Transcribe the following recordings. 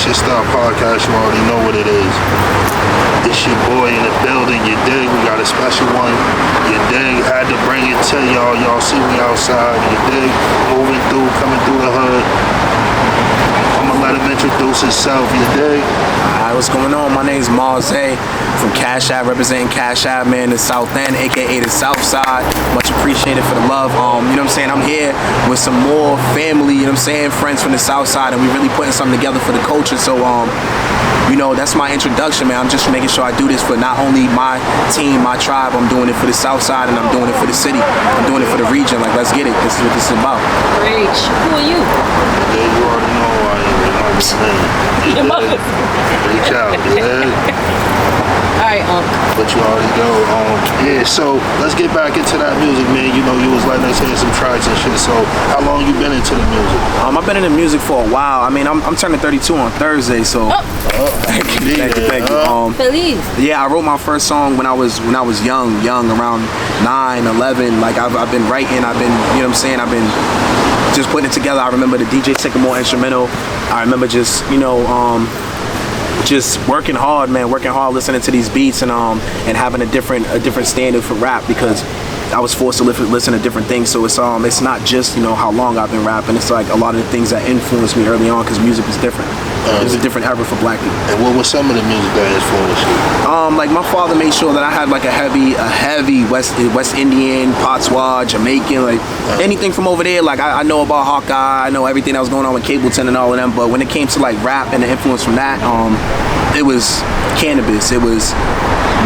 Should Stop podcast. You already know what it is. It's your boy in the building. You dig? We got a special one. You dig? Had to bring it to y'all. Y'all see me outside. You dig? Moving through, coming through the hood. I'm gonna let him introduce himself. You dig? Alright, what's going on? My name's Marze from Cash App, representing Cash App, man, the South End, aka the South Side. Much appreciated for the love. You know what I'm saying? I'm here with some more family, you know what I'm saying, friends from the South Side, and we really putting something together for the culture. So you know, that's my introduction, man. I'm just making sure I do this for not only my team, my tribe, I'm doing it for the South Side, and I'm doing it for the city. I'm doing it for the region. Like, let's get it. This is what this is about. Great. Who are you? Yeah, you already know who I am. You know what I'm saying? Your mother. Reach out, yeah. Alright, But you already know. Yeah, so let's get back into that music, man. You know, you was letting us hear some tracks and shit. So how long you been into the music? I've been in the music for a while. I mean, I'm turning 32 on Thursday, so thank you. Feliz. Yeah, I wrote my first song when I was young, around 9, 11. Like I've been writing, I've been, you know what I'm saying, I've been just putting it together. I remember the DJ Sycamore instrumental. I remember just, you know, just working hard, man, listening to these beats and having a different standard for rap, because I was forced to listen to different things. So it's not just, you know, how long I've been rapping. It's like a lot of the things that influenced me early on, because music is different. It's a different era for black people. And what was some of the music that influenced you? Like my father made sure that I had like a heavy West Indian, Patois, Jamaican, like anything from over there. Like I know about Hawkeye, I know everything that was going on with Cableton and all of them. But when it came to like rap and the influence from that, it was Cannabis, it was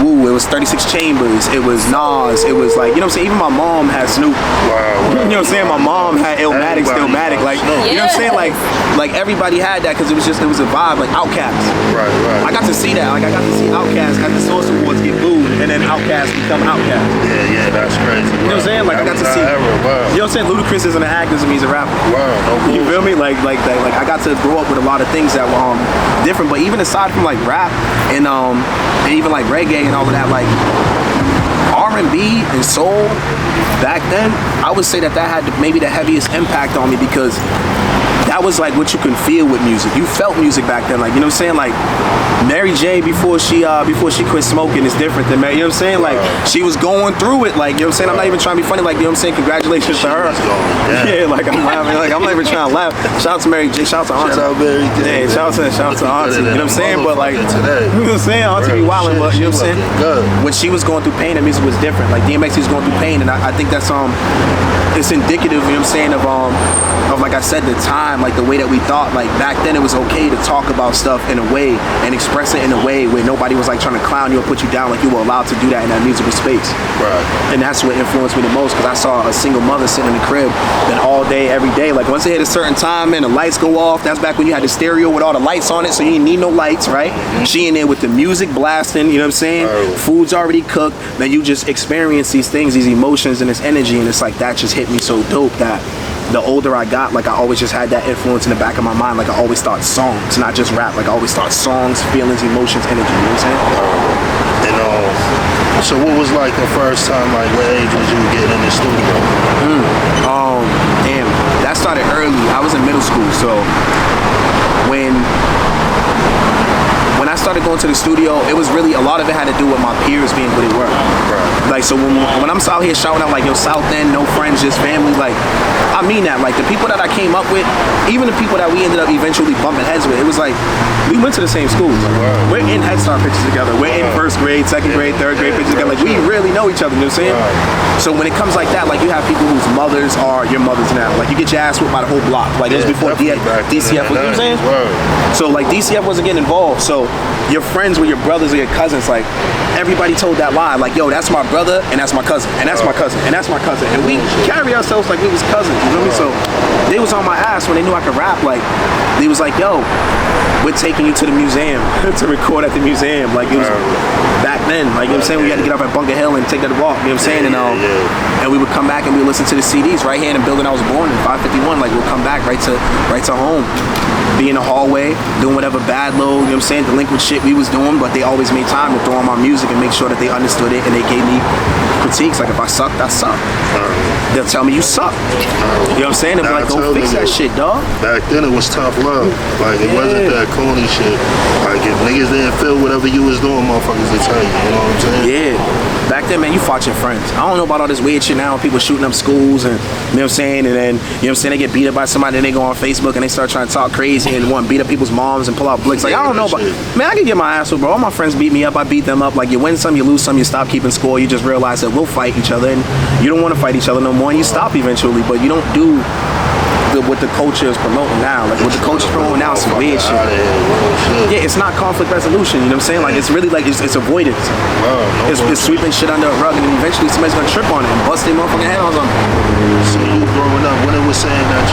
Wu, it was 36 Chambers, it was Nas, it was like, you know what I'm saying, even my mom had Snoop. Wow. You know what I'm saying? My mom had Illmatic, Stillmatic, like, you know what I'm saying? Like everybody had that, because it was a vibe, like Outkast. Right. I got to see that, like I got to see Outkast at the Source Awards get booed, and then Outkast become Outkast. Yeah, that's crazy. You know what I'm saying? Like I got to see, wow. You know what I'm saying? Ludacris isn't an actor, he's a rapper. Wow, no You feel me? Like I got to grow up with a lot of things that were different, but even aside from like rap and even like reggae and all of that, like R&B and soul back then, I would say that had maybe the heaviest impact on me, because that was like what you can feel with music. You felt music back then, like, you know what I'm saying? Like Mary J, before she quit smoking is different than Mary, you know what I'm saying? Like she was going through it, like, you know what I'm saying? I'm not even trying to be funny, like, you know what I'm saying? Congratulations to her. Yeah, like I'm laughing, like I'm not even trying to laugh. Shout out to Mary J, shout out to Auntie. Shout out Mary J. Yeah, shout out to Auntie, you know what I'm saying? But like, you know what I'm saying? Auntie be wildin', but you know what I'm saying? When she was going through pain, the music was different. Like DMX was going through pain, and I think that's it's indicative, you know what I'm saying, of like I said, the time, like the way that we thought. Like back then it was okay to talk about stuff in a way and express it in a way where nobody was like trying to clown you or put you down. Like you were allowed to do that in that musical space. Right. And that's what influenced me the most, because I saw a single mother sitting in the crib and all day, every day. Like once it hit a certain time and the lights go off, that's back when you had the stereo with all the lights on it, so you didn't need no lights, right? She in there with the music blasting, you know what I'm saying? Food's already cooked, then you just experience these things, these emotions and this energy, and it's like that just hit me so dope that the older I got, like I always just had that influence in the back of my mind. Like I always thought songs, not just rap. Like I always thought songs, feelings, emotions, energy, you know what I'm saying? And so what was like the first time, like what age was you getting in the studio? Damn, that started early. I was in middle school, so when I started going to the studio, it was really, a lot of it had to do with my peers being who they were. Like, so when I'm out here shouting out like, yo, South End, no friends, just family, like, I mean that. Like, the people that I came up with, even the people that we ended up eventually bumping heads with, it was like, we went to the same schools. We're in Head Start pictures together. We're in first grade, second grade, third grade pictures together. Like, we really know each other, you know what I'm saying? So when it comes like that, like, you have people whose mothers are your mothers now. Like, you get your ass whipped by the whole block. Like, it was before DCF was, you know what I'm saying? So, like, DCF wasn't getting involved. So your friends with your brothers or your cousins, like, everybody told that lie, like, yo, that's my brother, and that's my cousin, and that's my cousin, and that's my cousin. And we carry ourselves like we was cousins, you know what I mean? So they was on my ass when they knew I could rap. Like, they was like, yo, we're taking you to the museum to record at the museum. Like, it was back then, like, you know what I'm saying? We had to get up at Bunker Hill and take that walk, you know what I'm saying? And we would come back and we would listen to the CDs right here in the building I was born in, 551. Like, we'll come back right to home, be in the hallway, doing whatever bad load, you know what I'm saying, delinquent shit we was doing, but they always made time to throw on my music and make sure that they understood it, and they gave me critiques. Like, if I sucked, I sucked. They'll tell me you suck. You know what I'm saying? They'll be like, go fix that shit, dog. Back then it was tough love. Like, it wasn't that corny shit. Like, if niggas didn't feel whatever you was doing, motherfuckers would tell you. You know what I'm saying? Yeah. Back then, man, you fought your friends. I don't know about all this weird shit now. People shooting up schools and, you know what I'm saying? And then, you know what I'm saying, they get beat up by somebody and they go on Facebook and they start trying to talk crazy and want to beat up people's moms and pull out blicks. Like, I don't know, but, man, I can get my ass whooped, bro. All my friends beat me up. I beat them up. Like, you win some, you lose some, you stop keeping score. You just realize that we'll fight each other and you don't want to fight each other no more and you stop eventually, but you don't do what the culture is promoting now. Like, what the culture is promoting now is some weird shit. Yeah, it's not conflict resolution, you know what I'm saying? Like, it's really like, it's avoidance. It's sweeping shit under a rug and then eventually somebody's gonna trip on it and bust their motherfucking head on something. So you growing up, when it was saying that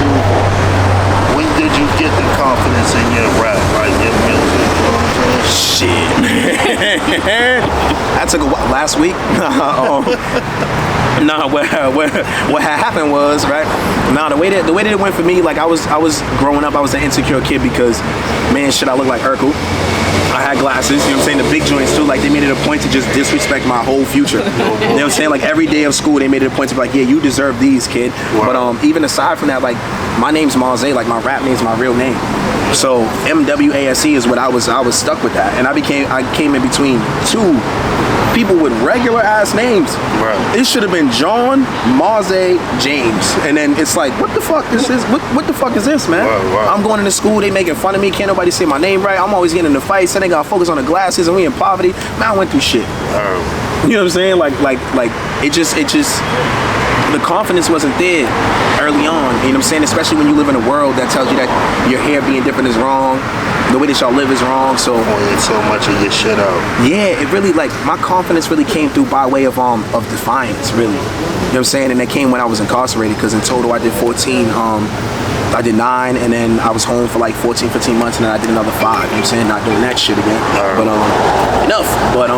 when did you get the confidence in your rap? Like, your music, you know what I'm saying? Shit. That took a while. Last week? Nah, what had happened was, right? Nah, the way that it went for me, like I was growing up, I was an insecure kid because, man, shit, I look like Urkel. I had glasses, you know what I'm saying? The big joints too, like they made it a point to just disrespect my whole future. You know what I'm saying? Like every day of school, they made it a point to be like, yeah, you deserve these, kid. Wow. But even aside from that, like my name's Marze, like my rap name's my real name. So MWASE is what I was stuck with that, and I came in between two people with regular ass names. Right. It should have been John, Marze, James, and then it's like, what the fuck is this? What the fuck is this, man? Wow. I'm going into school, they making fun of me, can't nobody say my name right. I'm always getting into fights, and they gotta focus on the glasses, and we in poverty. Man, I went through shit. You know what I'm saying? Like it just. The confidence wasn't there early on, you know what I'm saying? Especially when you live in a world that tells you that your hair being different is wrong, the way that y'all live is wrong, so... Pointing so much of your shit out. Yeah, it really, like, my confidence really came through by way of defiance, really. You know what I'm saying? And that came when I was incarcerated, because in total I did 14, I did 9, and then I was home for like 14, 15 months, and then I did another 5, you know what I'm saying? Not doing that shit again. But, enough. But,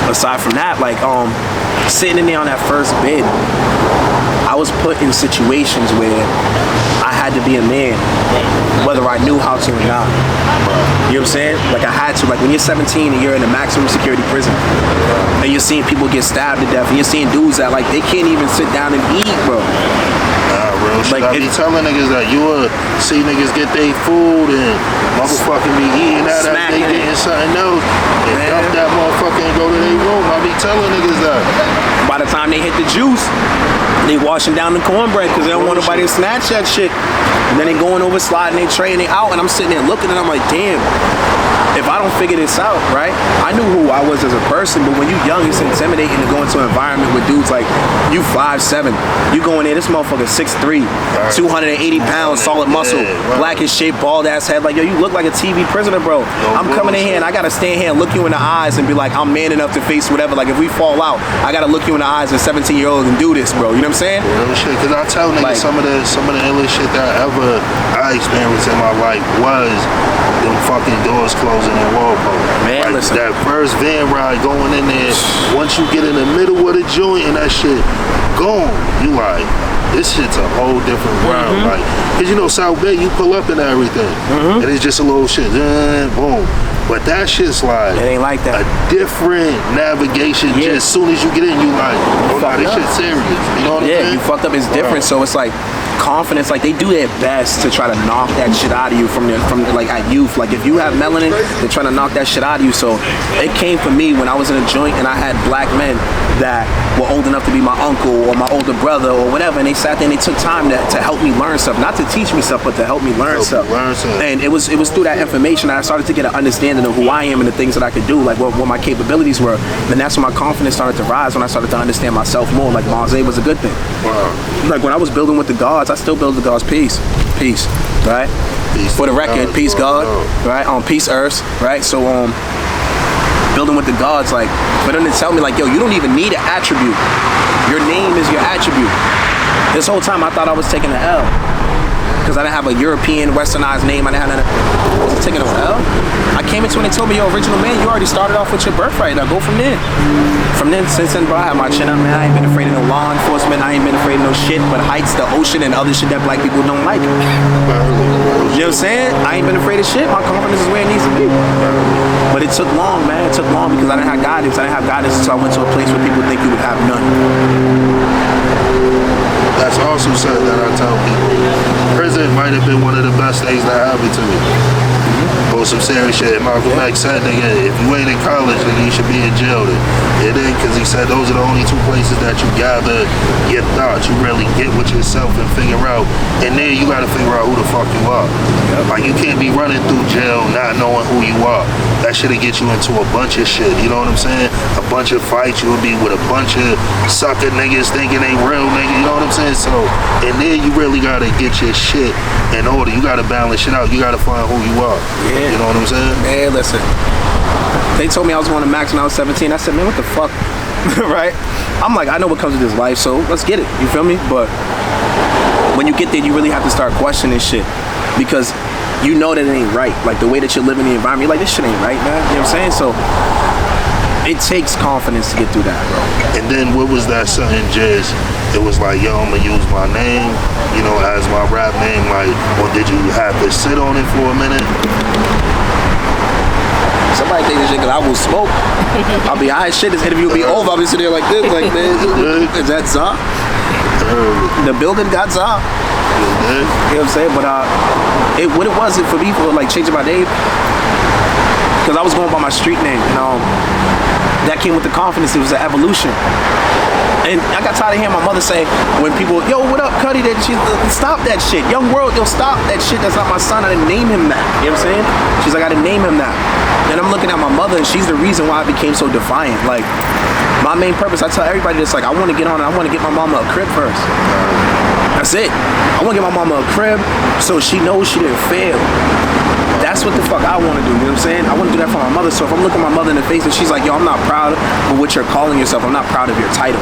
aside from that, like, sitting in there on that first bid, I was put in situations where I had to be a man, whether I knew how to or not. You know what I'm saying? Like I had to. Like when you're 17 and you're in a maximum security prison, and you're seeing people get stabbed to death, and you're seeing dudes that like they can't even sit down and eat, bro. Real shit. Like, I be telling niggas that you will see niggas get their food and motherfucking be eating that as they getting something else and dump that motherfucker and go to their room. I be telling niggas that. By the time they hit the juice, they washing down the cornbread because they don't want nobody to snatch that shit. And then they going over, sliding their tray and they out, and I'm sitting there looking and I'm like, damn. If I don't figure this out, right? I knew who I was as a person, but when you young, it's intimidating to go into an environment with dudes like you 5'7". You go in there, this motherfucker 6'3", 280 pounds, solid muscle, black as shape, bald ass head. Like, yo, you look like a TV prisoner, bro. I'm coming in here and I gotta stand here and look you in the eyes and be like, I'm man enough to face whatever. Like, if we fall out, I gotta look you in the eyes as a 17-year-old and do this, bro. You know what I'm saying? Real shit. Cause I tell niggas like, some of the illest shit that I experienced in my life was them fucking doors closing in Walpole. Man, like, listen. that first van ride going in there, once you get in the middle of the joint and that shit gone, you like, this shit's a whole different world. Like, cause you know South Bay, you pull up and everything, and it's just a little shit, boom. But that shit's like, it ain't like that. A different navigation. Just as soon as you get in, you like, oh no, this shit's serious. You know what I'm saying? Yeah, you fucked up. It's different. So it's like confidence. Like they do their best to try to knock that shit out of you from like at youth. Like if you have melanin, they're trying to knock that shit out of you. So it came for me when I was in a joint and I had black men that were old enough to be my uncle or my older brother or whatever, and they sat there and they took time to help me learn stuff, not to teach me stuff, but to help me learn stuff. And it was through that information that I started to get an understanding of who I am and the things that I could do, like what my capabilities were. And that's when my confidence started to rise, when I started to understand myself more. Like Marze was a good thing. Like when I was building with the gods, I still build the gods. Peace, right? Peace for the record, peace God, right? Peace Earth, right? So building with the gods, like for them to tell me like, yo, you don't even need an attribute. Your name is your attribute. This whole time I thought I was taking an L because I didn't have a European westernized name. I wasn't taking an L. I came into when they told me, yo, original man, you already started off with your birthright. Now go from there. From then, since then, bro, I have my chin up, man. I ain't been afraid of no law enforcement. I ain't been afraid of no shit but heights, the ocean, and other shit that black people don't like. You know what I'm saying? I ain't been afraid of shit. My confidence is where it needs to be. But it took long, man. It took long because I didn't have guidance. I didn't have guidance until I went to a place where people think you would have none. That's also something that I tell people. Prison might have been one of the best things that happened to me. Or some serious shit. Malcolm X said, nigga, if you ain't in college, nigga, you should be in jail. It ain't, because he said those are the only two places that you gather your thoughts. You really get with yourself and figure out. And then you got to figure out who the fuck you are. Like, you can't be running through jail not knowing who you are. That shit'll get you into a bunch of shit. You know what I'm saying? A bunch of fights. You'll be with a bunch of sucker niggas thinking they real niggas. You know what I'm saying? So, and then you really got to get your shit in order. You got to balance shit out. You got to find who you are. Yeah. You know what I'm saying? Man, listen. They told me I was going to Max when I was 17. I said, man, what the fuck? Right? I'm like, I know what comes with this life, so let's get it. You feel me? But when you get there, you really have to start questioning shit. Because you know that it ain't right. Like, the way that you're living in the environment, you're like, this shit ain't right, man. You know what I'm saying? So it takes confidence to get through that, bro. And then what was that something, Jizz? It was like, yo, I'm gonna use my name, you know, as my rap name. Like, or did you have to sit on it for a minute? Somebody think this shit, cause I will smoke. I'll be high as shit. This interview will be over. I'll be sitting there like this, like, man, is that Za? The building got Za. You know what I'm saying? But what it was for me, for like changing my name, because I was going by my street name, and that came with the confidence. It was an evolution. And I got tired of hearing my mother say, when people, yo, what up, Cuddy? Stop that shit. Young World, yo, stop that shit. That's not my son. I didn't name him that. You know what I'm saying? She's like, I didn't name him that. And I'm looking at my mother, and she's the reason why I became so defiant. Like, my main purpose, I tell everybody this, like, I want to get on and I want to get my mama a crib first. That's it. I want to get my mama a crib so she knows she didn't fail. That's what the fuck I want to do, you know what I'm saying? I want to do that for my mother. So if I'm looking my mother in the face and she's like, yo, I'm not proud of what you're calling yourself. I'm not proud of your title.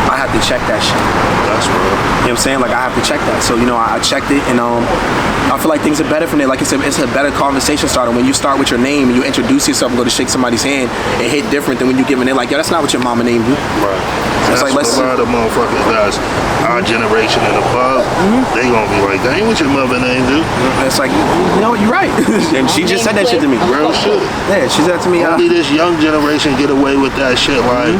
I have to check that shit. That's real. You know what I'm saying? Like, I have to check that. So, you know, I checked it, and I feel like things are better from there. Like I said, it's a better conversation starter. When you start with your name and you introduce yourself and go to shake somebody's hand, it hit different than when you give it in like, yo, that's not what your mama named you. Right. So it's like, what a lot of motherfuckers that's our generation and above, they gonna be like, that ain't what your mother named you. It's like, you know what, you're right. And she just said that shit to me. Real shit. Yeah, she said to me, only this young generation get away with that shit, like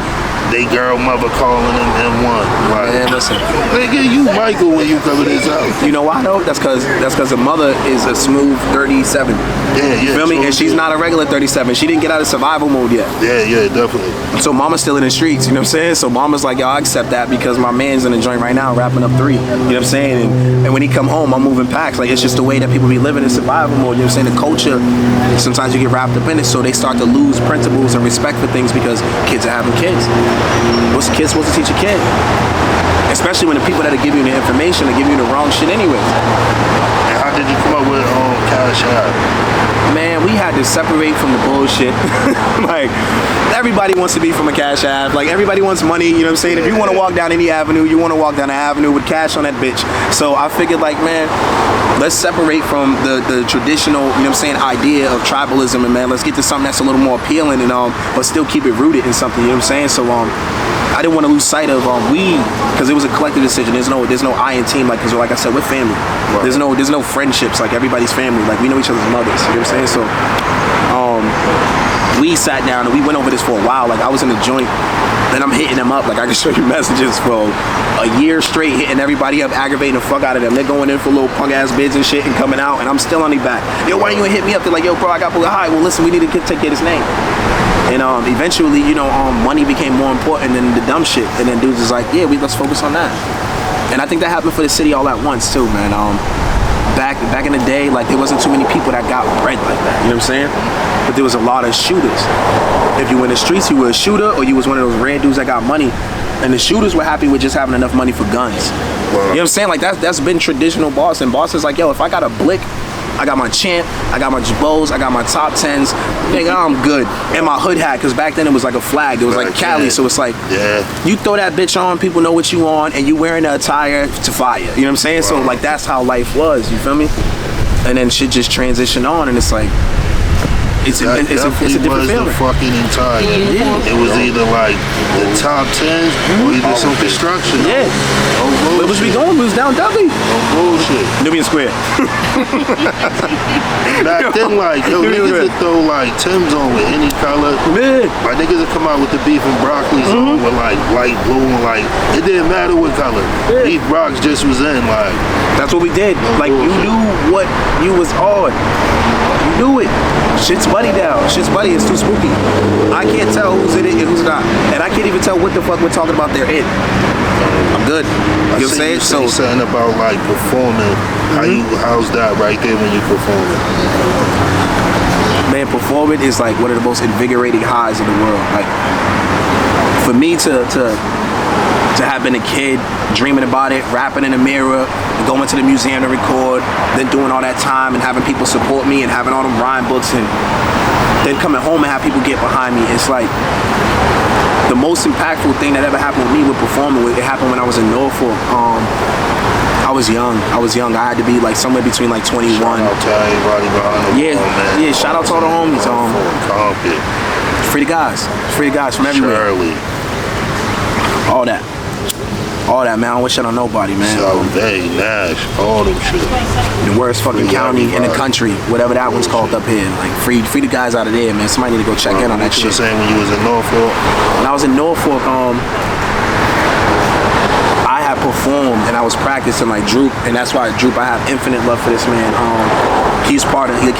they girl mother calling them M1. Like, man, listen, nigga, you Michael when you cover this out. You know why though? That's cause the mother is a smooth 37. Yeah. You feel me? And she's not a regular 37. She didn't get out of survival mode yet. Yeah, definitely. So mama's still in the streets, you know what I'm saying? So mama's like, yo, I accept that because my man's in the joint right now wrapping up 3. You know what I'm saying? And when he come home, I'm moving packs. Like, it's just the way that people be living in survival mode. You know what I'm saying? The culture, sometimes you get wrapped up in it, so they start to lose principles and respect for things because kids are having kids. What's the kid supposed to teach a kid? Especially when the people that are giving you the information are giving you the wrong shit anyways. And how did you come up with Cash App? Man, we had to separate from the bullshit. Like, everybody wants to be from a Cash App. Like, everybody wants money, you know what I'm saying? If you want to walk down any avenue, you want to walk down an avenue with cash on that bitch. So I figured, like, man, let's separate from the traditional, you know what I'm saying, idea of tribalism, and man, let's get to something that's a little more appealing and but still keep it rooted in something, you know what I'm saying? So I didn't want to lose sight of we, because it was a collective decision. There's no I in team, like, because like I said, we're family. Right. There's no friendships, like everybody's family. Like, we know each other's mothers, you know what I'm saying? So we sat down and we went over this for a while. Like, I was in the joint and I'm hitting them up. Like, I can show you messages for a year straight, hitting everybody up, aggravating the fuck out of them. They're going in for little punk ass bids and shit and coming out, and I'm still on their back. Yo, why you ain't hit me up? They're like, yo, bro, I got all right, well, listen, we need to take care of this name. And eventually, you know, money became more important than the dumb shit. And then dudes was like, yeah, let's focus on that. And I think that happened for the city all at once too, man. Back in the day, like, there wasn't too many people that got bread like that, you know what I'm saying? But there was a lot of shooters. If you were in the streets, you were a shooter, or you was one of those rare dudes that got money. And the shooters were happy with just having enough money for guns. Wow. You know what I'm saying? Like, that's been traditional Boston. Boston's like, yo, if I got a blick, I got my champ, I got my Jabos, I got my top 10s, nigga, I'm good. And my hood hat, because back then it was like a flag. It was like Cali, yeah. So it's like, you throw that bitch on, people know what you on, and you wearing the attire to fire. You know what I'm saying? Wow. So, like, that's how life was, you feel me? And then shit just transitioned on, and it's like, it's a That different was feeling. the fucking entire. Yeah. It was either like the top 10 or either some construction. Yeah. No Where was we bullshit. going? We was down Dudley. No bullshit. Nubian Square. Back then, like, yo, niggas would throw like Tim's on with any color. Man. Like niggas would come out with the beef and broccoli on with like light blue and like it didn't matter what color. Yeah. Beef Brocs just was in like. That's what we did. No Like, you bullshit. knew what you was on. You knew it. Shit's buddy down. Shit's buddy is too spooky. I can't tell who's in it and who's not. And I can't even tell what the fuck we're talking about they're in. I'm good. You know what I'm saying? So something about like performing. How's that right there when you performing? Man, performing is like one of the most invigorating highs in the world. Like, for me to have been a kid, dreaming about it, rapping in the mirror, going to the museum to record, then doing all that time and having people support me and having all them rhyme books, and then coming home and have people get behind me. It's like the most impactful thing that ever happened with me with performing. It happened when I was in Norfolk. I was young. I had to be like somewhere between like 21. Shout out to everybody behind the Yeah, wall, man. yeah. Shout out to all the homies. Compton, Free the guys from everywhere. Shirley, All that, man. I don't wish it on nobody, man. Southend, Nash, all them shit. The worst fucking Free county in the everybody. country, whatever that one's called up here. Like, free the guys out of there, man. Somebody need to go check in on that What you shit. were saying when you was in Norfolk? When I was in Norfolk, I had performed and I was practicing like Droop, and that's why Droop, I have infinite love for this man. He's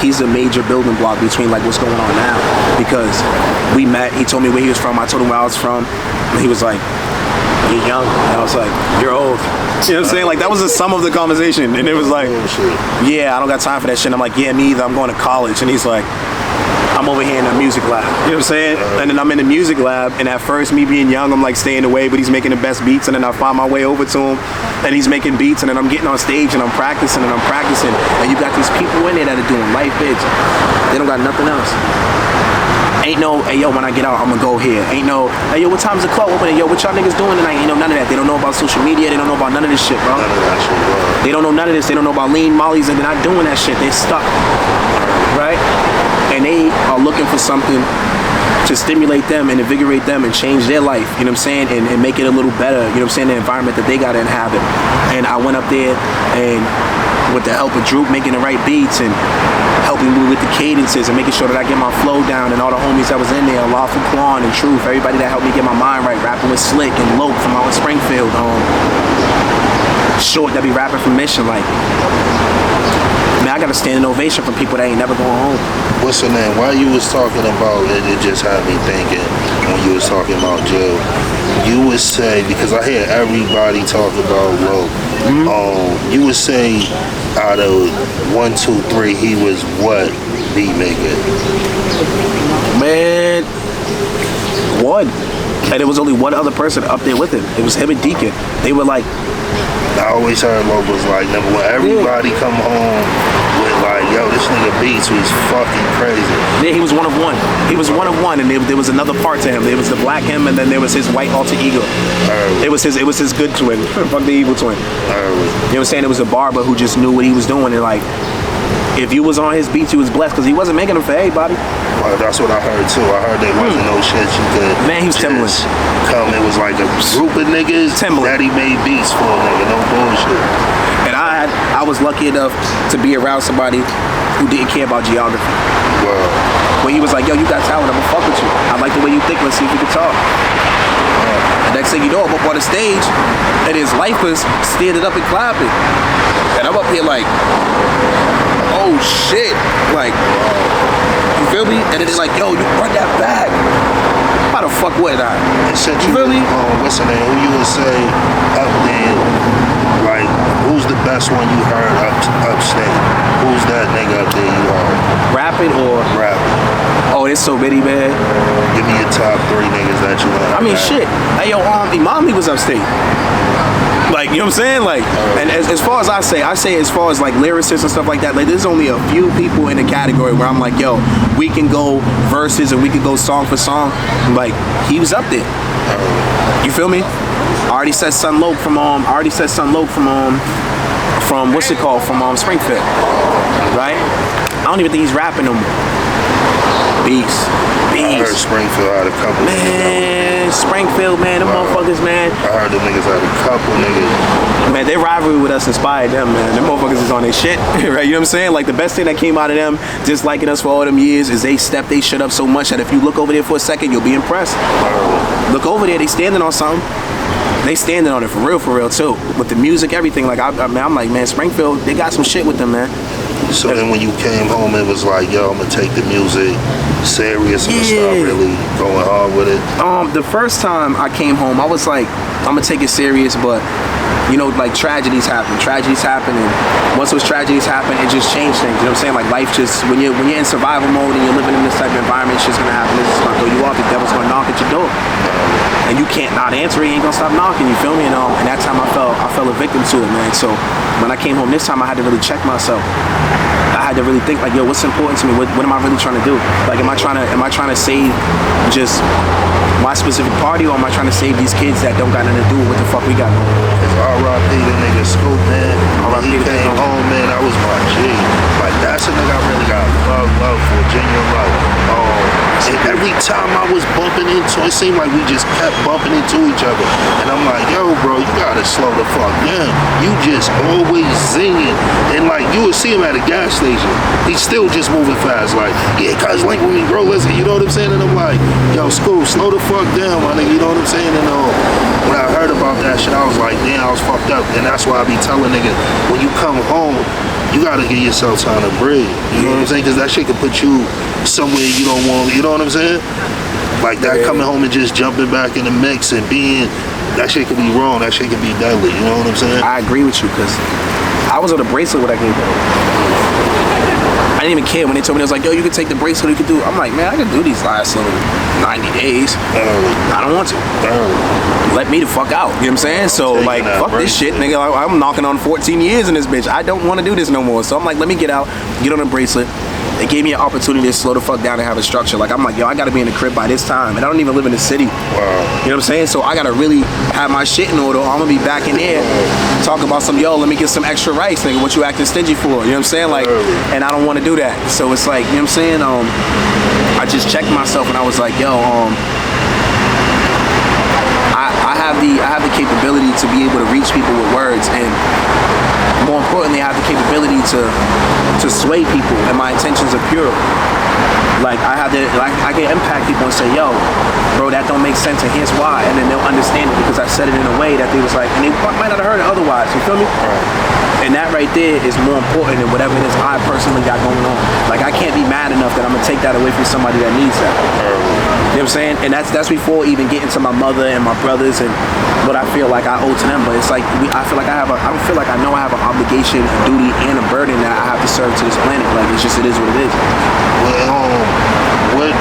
he's a major building block between like what's going on now, because we met. He told me where he was from. I told him where I was from, and he was like, "You're young," and I was like, "You're old." You know what I'm saying? Like, that was the sum of the conversation, and it was like, "Yeah, I don't got time for that shit." I'm like, "Yeah, me either. I'm going to college," and he's like, "I'm over here in the music lab." You know what I'm saying? And then I'm in the music lab, and at first, me being young, I'm like staying away, but he's making the best beats, and then I find my way over to him, and he's making beats, and then I'm getting on stage, and I'm practicing, and you got these people in there that are doing life bids. They don't got nothing else. Ain't no, "Hey, yo, when I get out, I'm gonna go here." Ain't no, "Hey, yo, what time's the club opening? Yo, what y'all niggas doing tonight?" Ain't no none of that. They don't know about social media. They don't know about none of this shit, bro. None of that shit, bro. They don't know none of this. They don't know about lean mollies, and they're not doing that shit. They're stuck, right? And they are looking for something to stimulate them and invigorate them and change their life, you know what I'm saying, and make it a little better, you know what I'm saying, the environment that they gotta inhabit. And I went up there, and with the help of Droop making the right beats and helping me with the cadences and making sure that I get my flow down, and all the homies that was in there, Lawful Quan and Truth, everybody that helped me get my mind right, rapping with Slick and Loke from out in Springfield, Short that be rapping from Mission, like, man, I got a standing ovation from people that ain't never going home. What's her name? While you was talking about it, it just had me thinking when you was talking about Jill. You would say, because I hear everybody talk about Loke, you would say out of 1, 2, 3, he was what beat maker? Man, one. And there was only one other person up there with him. It was him and Deacon. They were like, I always heard Loke was like number one. Everybody come home with like, yo, this nigga beats was fucking crazy. yeah, he was one of one. He was one of one, and there was another part to him. There was the black him, and then there was his white alter ego. It was his good twin. Fuck the evil twin. You know what I'm saying? It was a barber who just knew what he was doing, and like, if you was on his beats, you was blessed, because he wasn't making them for everybody. Well, that's what I heard too. I heard there wasn't no shit you could. Man, he was Timbaland. Come, it was like a group of niggas Timbaland. that he made beats for, nigga. No bullshit. And I was lucky enough to be around somebody who didn't care about geography. Well, When he was like, "Yo, you got talent, I'm gonna fuck with you. I like the way you think, let's see if we can talk." And next thing you know, I'm up on the stage, and his lifers standing up and clapping. And I'm up here like, oh shit. Like, you feel me? And then they're like, "Yo, you run that back." How the fuck would I? and since You feel me? what's her name? Who you would say up there? Like, who's the best one you heard upstate? Who's that nigga up there you heard? Rapping or Rapping. oh, there's so many, man. Give me your top 3 niggas that you heard. I mean, rap. shit. Hey, yo, Imam was upstate. Like, you know what I'm saying? Like, and as far as I say as far as like lyricists and stuff like that, like, there's only a few people in the category where I'm like, yo, we can go verses and we can go song for song. Like, he was up there. You feel me? I already said Son Loke from what's it called? From Springfield. Right? I don't even think he's rapping no more. Beast. I heard Springfield had a couple. Man, Springfield, man, them motherfuckers, man. I heard the niggas had a couple niggas. Man, their rivalry with us inspired them, man. Them motherfuckers is on their shit, right? You know what I'm saying? Like, the best thing that came out of them, just liking us for all them years, is they stepped they shit up so much that if you look over there for a second, you'll be impressed. Look over there, they standing on something. They standing on it for real too. With the music, everything. Like, I'm like, man, Springfield, they got some shit with them, man. So then when you came home, it was like, yo, I'm gonna take the music serious. I'm gonna start really going hard with it. The first time I came home, I was like, I'm gonna take it serious, but you know, like tragedies happen, and once those tragedies happen, it just changed things. You know what I'm saying? Like, life just, when you're in survival mode and you're living in this type of environment, it's just gonna happen. It's just gonna throw you off. The devil's gonna knock at your door, and you can't not answer it. He ain't gonna stop knocking. You feel me? And that time I fell a victim to it, man. So when I came home this time, I had to really check myself. I had to really think, like, yo, what's important to me? What am I really trying to do? Like, am I trying to save just my specific party, or am I trying to save these kids that don't got nothing to do with what the fuck we got going on? It's R.I.P. the nigga Scoop, man. When he came home, man, that was my G. Like, that's a nigga I really got love for, genuine love. And every time I was bumping into, it seemed like we just kept bumping into each other. And I'm like, yo, bro, you gotta slow the fuck down. You just always zinging. And like, you would see him at a gas station. He's still just moving fast. Like, yeah, cuz link with me, bro, listen, you know what I'm saying? And I'm like, yo, Scoop, slow the fuck down, my nigga, you know what I'm saying? And when I heard about that shit, I was like, damn, I was fucked up. And that's why I be telling niggas, when you come home, you gotta give yourself time to breathe. You know what I'm saying? Because that shit can put you somewhere you don't want, you know what I'm saying? Like that coming home and just jumping back in the mix and that shit can be wrong, that shit can be deadly, you know what I'm saying? I agree with you, because I was on a bracelet when I came home. I didn't even care when they told me, they was like, yo, you can take the bracelet, you can do it. I'm like, man, I can do these last little 90 days. I don't want to. Let me the fuck out, you know what I'm saying? So like, fuck this shit, nigga. I'm knocking on 14 years in this bitch. I don't want to do this no more. So I'm like, let me get out, get on a bracelet. It gave me an opportunity to slow the fuck down and have a structure. Like, I'm like, yo, I gotta be in the crib by this time, and I don't even live in the city. Wow. You know what I'm saying? So I gotta really have my shit in order. I'm gonna be back in there talking about some, yo, let me get some extra rice, nigga. What you acting stingy for? You know what I'm saying? Like, and I don't want to do that. So it's like, you know what I'm saying? I just checked myself, and I was like, yo, I have the capability to be able to reach people with words, and more importantly, I have the capability to sway people, and my intentions are pure. Like, I can impact people and say, yo, bro, that don't make sense, and here's why, and then they'll understand it because I said it in a way that they was like, and they might not have heard it otherwise, you feel me? And that right there is more important than whatever it is I personally got going on. Like, I can't be mad enough that I'm gonna take that away from somebody that needs that. You know what I'm saying? And that's before even getting to my mother and my brothers and what I feel like I owe to them. But it's like, I feel like I don't feel like I know I have an obligation, a duty, and a burden that I have to serve to this planet. Like, it is what it is. Well,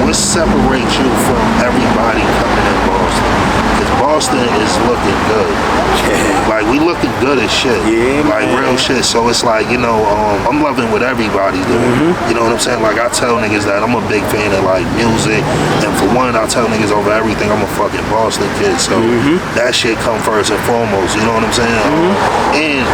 what separates you from everybody coming in Boston? Because Boston is looking good. Yeah. Like, we looking good as shit. Yeah, like, man. real shit. So it's like, you know, I'm loving what everybody's doing. You know what I'm saying? Like, I tell niggas that I'm a big fan of, like, music. And for one, I tell niggas over everything, I'm a fucking Boston kid. So that shit come first and foremost. You know what I'm saying? And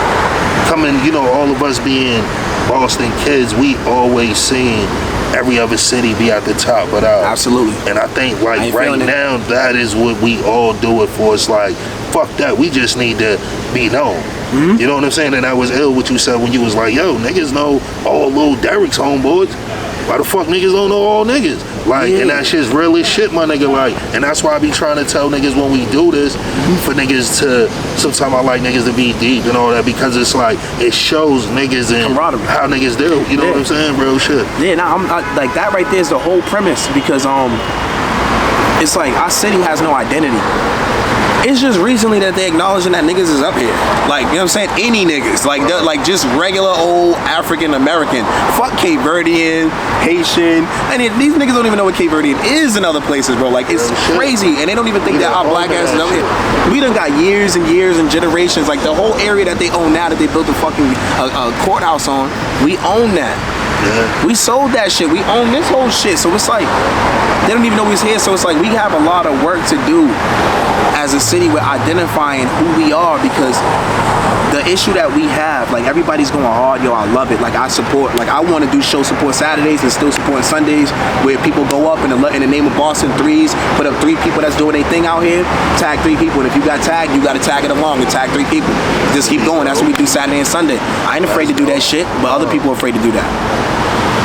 coming, you know, all of us being Boston kids, we always seen every other city be at the top but ours. Absolutely. And I think, like, right now, that is what we all do it for. It's like, fuck that, we just need to be known. You know what I'm saying? And that was ill what you said when you was like, yo, niggas know all Lil Derek's homeboys. Why the fuck niggas don't know all niggas? Like, and that shit's real as shit, my nigga. Like, and that's why I be trying to tell niggas when we do this, for niggas to, sometimes I like niggas to be deep and all that, because it's like, it shows niggas and how niggas do. You know what I'm saying? Real shit. Yeah, now like, that right there is the whole premise, because it's like, our city has no identity. It's just recently that they acknowledging that niggas is up here. Like, you know what I'm saying? Any niggas. Like, like just regular old African American. Fuck Cape Verdean, Haitian. And these niggas don't even know what Cape Verdean is in other places, bro. Like, it's crazy. And they don't even think that our black ass is up here. We done got years and years and generations. Like, the whole area that they own now, that they built a fucking courthouse on, we own that. We sold that shit. We own this whole shit. So it's like, they don't even know we was here. So it's like, we have a lot of work to do as a city, we're identifying who we are, because the issue that we have, like, everybody's going hard, yo, I love it. Like, I support, like, I want to do show support Saturdays and still support Sundays, where people go up in the name of Boston Threes, put up 3 people that's doing their thing out here, tag 3 people, and if you got tagged, you got to tag it along and tag 3 people. Just keep going. That's what we do Saturday and Sunday. I ain't afraid to do that shit, but other people are afraid to do that.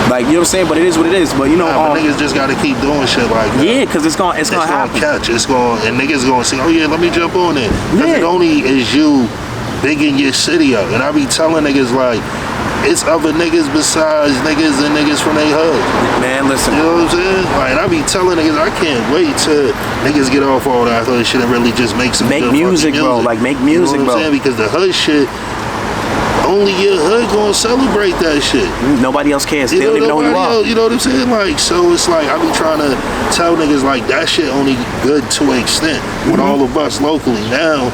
Like, you know what I'm saying? But it is what it is. But, you know, but niggas just gotta keep doing shit like that. Yeah, because it's gonna happen. Catch. And niggas gonna see, oh yeah, let me jump on it. Because it only is you bigging your city up. And I be telling niggas, like, it's other niggas besides niggas and niggas from they hood. Man, listen. You know what I'm saying? Like, I be telling niggas, I can't wait till niggas get off all that hood shit and really just make some good music, bro. Like, make music, you know what I'm saying? Because the hood shit, only your hood gonna celebrate that shit. Nobody else cares. They don't even know who you are. You know what I'm saying? Like, so it's like, I be trying to tell niggas, like, that shit only good to an extent with all of us locally. Now,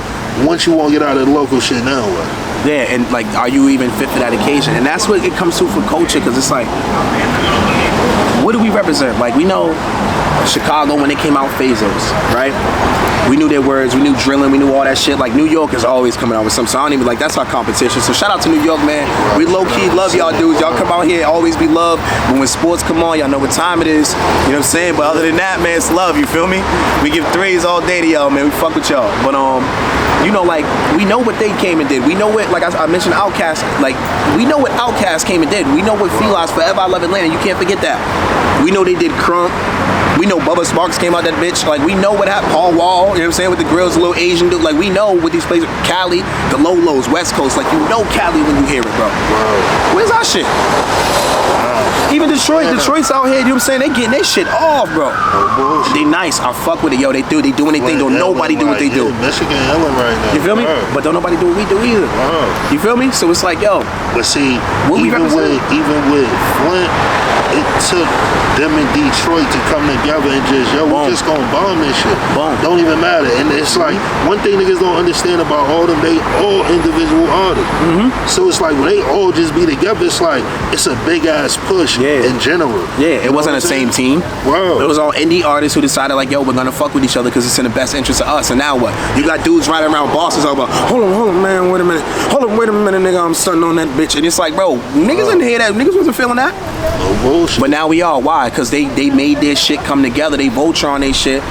once you won't get out of the local shit, now what? Yeah, and like, are you even fit for that occasion? And that's what it comes to for culture, because it's like, what do we represent? Like, we know Chicago when they came out Phasos, right? We knew their words, we knew drilling, we knew all that shit. Like, New York is always coming out with some, so I don't even, like, that's our competition. So shout out to New York, man. We low-key love y'all dudes. Y'all come out here, always be loved. But when sports come on, y'all know what time it is. You know what I'm saying? But other than that, man, it's love, you feel me? We give threes all day to y'all, man. We fuck with y'all. But, you know, like, we know what they came and did. We know what, like I mentioned Outkast, like, we know what Outkast came and did. We know what Feli's Forever I Love Atlanta. You can't forget that. We know they did Crump. We know Bubba Sparks came out that bitch. Like, we know what happened. Paul Wall, you know what I'm saying, with the grills, the little Asian dude. Like, we know what these places, Cali, the Lolos, West Coast. Like, you know Cali when you hear it, bro. Where's our shit? Even Detroit, Detroit's out here, you know what I'm saying? They getting their shit off, bro. They nice. I fuck with it, yo. They do anything. Don't nobody do what they do. Michigan Ellen right now. You feel me? But don't nobody do what we do either. You feel me? So it's like, yo. But see, even with Flint, it took them in Detroit to come together and just, yo, we just gonna bomb this shit. Don't even matter. And it's like, one thing niggas don't understand about all them, they all individual artists. So it's like, when they all just be together, it's like, it's a big ass push in general. Yeah, it wasn't the same team. It was all indie artists who decided, like, yo, we're gonna fuck with each other because it's in the best interest of us. And now what? You got dudes riding around Boston talking about, hold on, man, wait a minute. Hold on, wait a minute, nigga, I'm stunting on that bitch. And it's like, bro, niggas didn't hear that. Niggas wasn't feeling that. But now we are. Why? Because they made their shit come together. They Voltron they shit.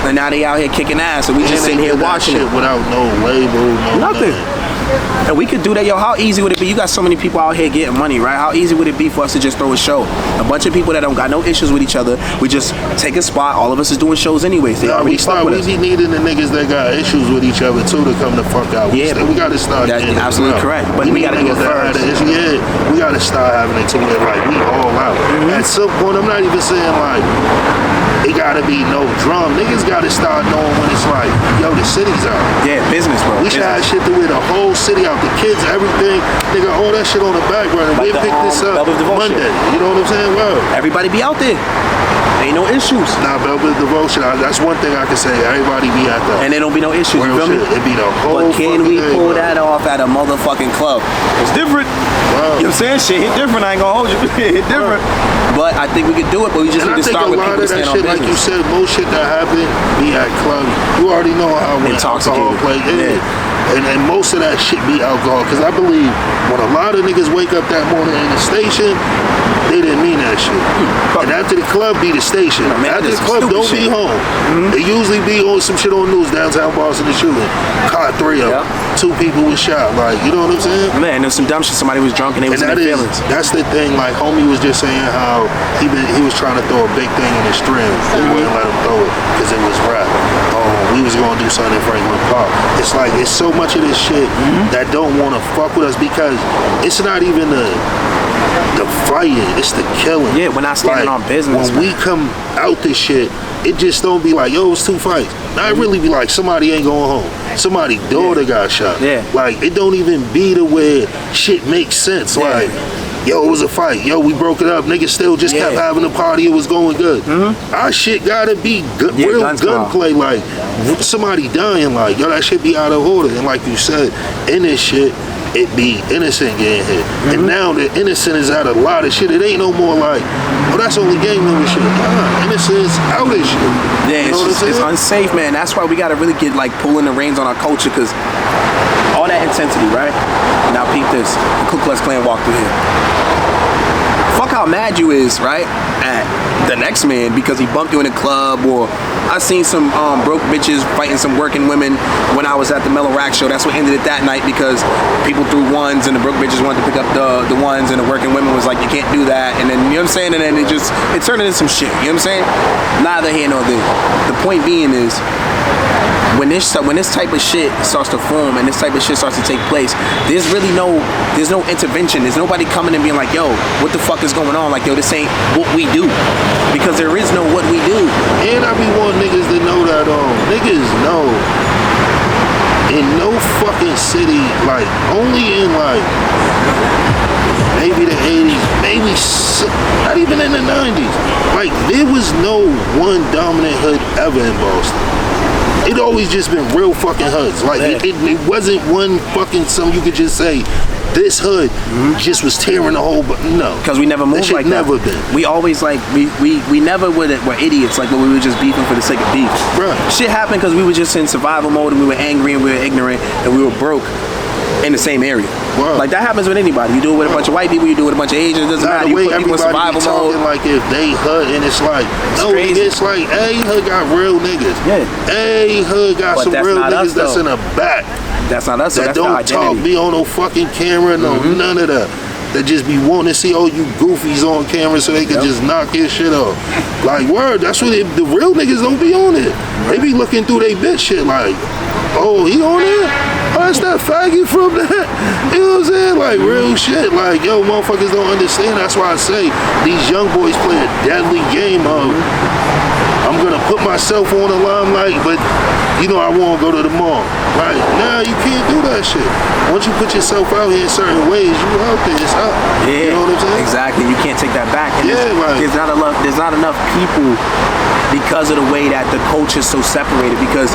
And now they out here kicking ass. And we just sitting here watching it. Without no label, nothing. And we could do that, yo. How easy would it be? You got so many people out here getting money, right? How easy would it be for us to just throw a show? A bunch of people that don't got no issues with each other. We just take a spot. All of us is doing shows anyways. They already fuck with us. We be needing the niggas that got issues with each other too to come the fuck out. Yeah, we gotta start. That's absolutely correct. But we gotta do it first. Yeah, we gotta start having it to where, like, we all out. At some point, I'm not even saying like it gotta be no drum. Niggas gotta start knowing when it's like, yo, the city's out. Yeah, business, bro. We should have shit to where the whole city out, the kids, everything, nigga, all that shit on the background. Like we pick this up Monday. You know what I'm saying? Well, everybody be out there. Ain't no issues. Nah, Velvet Devotion, that's one thing I can say. Everybody be at that. And there don't be no issues, you feel me? It be the whole But can we pull that off at a motherfucking club? It's different. You know what I'm saying? Shit hit different, I ain't gonna hold you. It hit different. But I think we could do it, but we just need to start with people to stand on business. Like you said, most shit that happen be at clubs. You already know how alcohol play. And most of that shit be alcohol. Because I believe when a lot of niggas wake up that morning in the station, they didn't mean that shit. And after the club be the station. After the club, don't be home. They usually be on some shit on news, downtown Boston, the shooting. Caught 3 of them. 2 people was shot. Like, you know what I'm saying? Man, there's some dumb shit. Somebody was drunk and they was in their feelings. That's the thing. Like, homie was just saying how he was trying to throw a big thing in the stream. They wouldn't let him throw it because it was rap. We was going to do something in Franklin Park. It's like, it's so much of this shit that don't want to fuck with us because it's not even the fighting, it's the killing. Yeah, we're not standing on business. When we come out this shit, it just don't be like, yo, it's 2 fights. Now it really be like, somebody ain't going home. Somebody's daughter got shot. Like, it don't even be the way shit makes sense. Like, yo, it was a fight. Yo, we broke it up. Niggas still just kept having a party. It was going good. Our shit gotta be good, real gunplay. Like, somebody dying. Like, yo, that shit be out of order. And like you said, in this shit, it be innocent getting hit. And now the innocent is out a lot of shit. It ain't no more like, oh, that's only gang member shit. Nah, innocent is out of shit. Yeah, it's unsafe, man. That's why we gotta really get like pulling the reins on our culture, because all that intensity, right? Now peep this. The Ku Klux Klan walked through here. Fuck how mad you is, right? At the next man because he bumped you in a club, or I seen some broke bitches fighting some working women when I was at the Mellow Rack show. That's what ended it that night, because people threw ones and the broke bitches wanted to pick up the ones, and the working women was like, you can't do that. And then, you know what I'm saying? And then it turned into some shit, you know what I'm saying? Neither here nor there. The point being is, when this type of shit starts to form and this type of shit starts to take place, there's no intervention. There's nobody coming and being like, yo, what the fuck is going on? Like, yo, this ain't what we do, because there is no what we do. And I be wanting niggas to know that niggas know in no fucking city, like only in like maybe the 80s, maybe not even in the 90s, like there was no one dominant hood ever in Boston. It always just been real fucking hoods. Like it wasn't one fucking something you could just say, this hood just was tearing the whole, no. Because we never moved like that. Never been. We always like, we never were idiots, like when we were just beefing for the sake of beef. Bruh. Shit happened because we were just in survival mode, and we were angry and we were ignorant and we were broke in the same area. Wow. Like that happens with anybody. You do it with a bunch of white people, you do it with a bunch of Asians, it doesn't matter. You put people in survival mode. Like if they hood, and it's like, it's like, A hood got real niggas. Yeah. A hood got some real niggas that's in the back. That's not us. That that's don't talk, be on no fucking camera, none of that. That just be wanting to see all you goofies on camera so they can just knock your shit off. Like, word, that's what the real niggas don't be on it. They be looking through they bitch shit like, oh, he on there? Oh, that's that faggot from that. You know what I'm saying? Like, real shit. Like, yo, motherfuckers don't understand. That's why I say these young boys play a deadly game of, I'm gonna put myself on the limelight, but you know I won't go to the mall. Like, nah, you can't do that shit. Once you put yourself out here in certain ways, you out there, it's up. Yeah, you know what I'm saying? Exactly. You can't take that back. And like, there's not enough people, because of the way that the culture's so separated. Because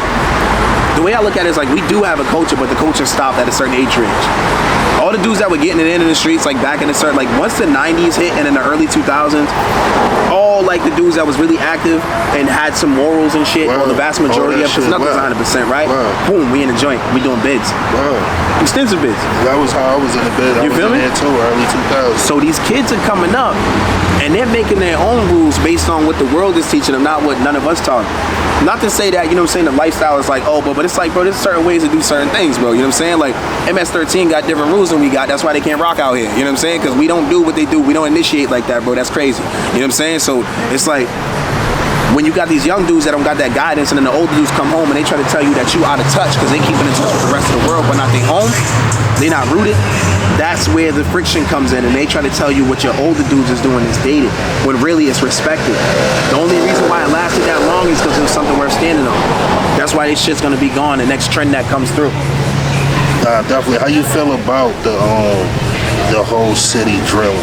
the way I look at it is like, we do have a culture, but the culture stopped at a certain age range. All the dudes that were getting it in the streets, like back in the like once the 90s hit and in the early 2000s, all like the dudes that was really active and had some morals and shit, or the vast majority of, because nothing's 100%, right? Boom, we in the joint, we doing bids. Extensive bids. That was how I was in the bid. You feel me? There too, early 2000s. So these kids are coming up and they're making their own rules based on what the world is teaching them, not what none of us taught. Not to say that, you know what I'm saying, the lifestyle is like, oh, but it's like, bro, there's certain ways to do certain things, bro. You know what I'm saying? Like, MS-13 got different rules than we got. That's why they can't rock out here. You know what I'm saying? Because we don't do what they do. We don't initiate like that, bro. That's crazy. You know what I'm saying? So it's like, when you got these young dudes that don't got that guidance, and then the older dudes come home and they try to tell you that you out of touch because they keeping in touch with the rest of the world, but not they home, they not rooted. That's where the friction comes in, and they try to tell you what your older dudes is doing is dated, when really it's respected. The only reason why it lasted that long is because it was something worth standing on. That's why this shit's gonna be gone, the next trend that comes through. Definitely. How you feel about the whole city drilling?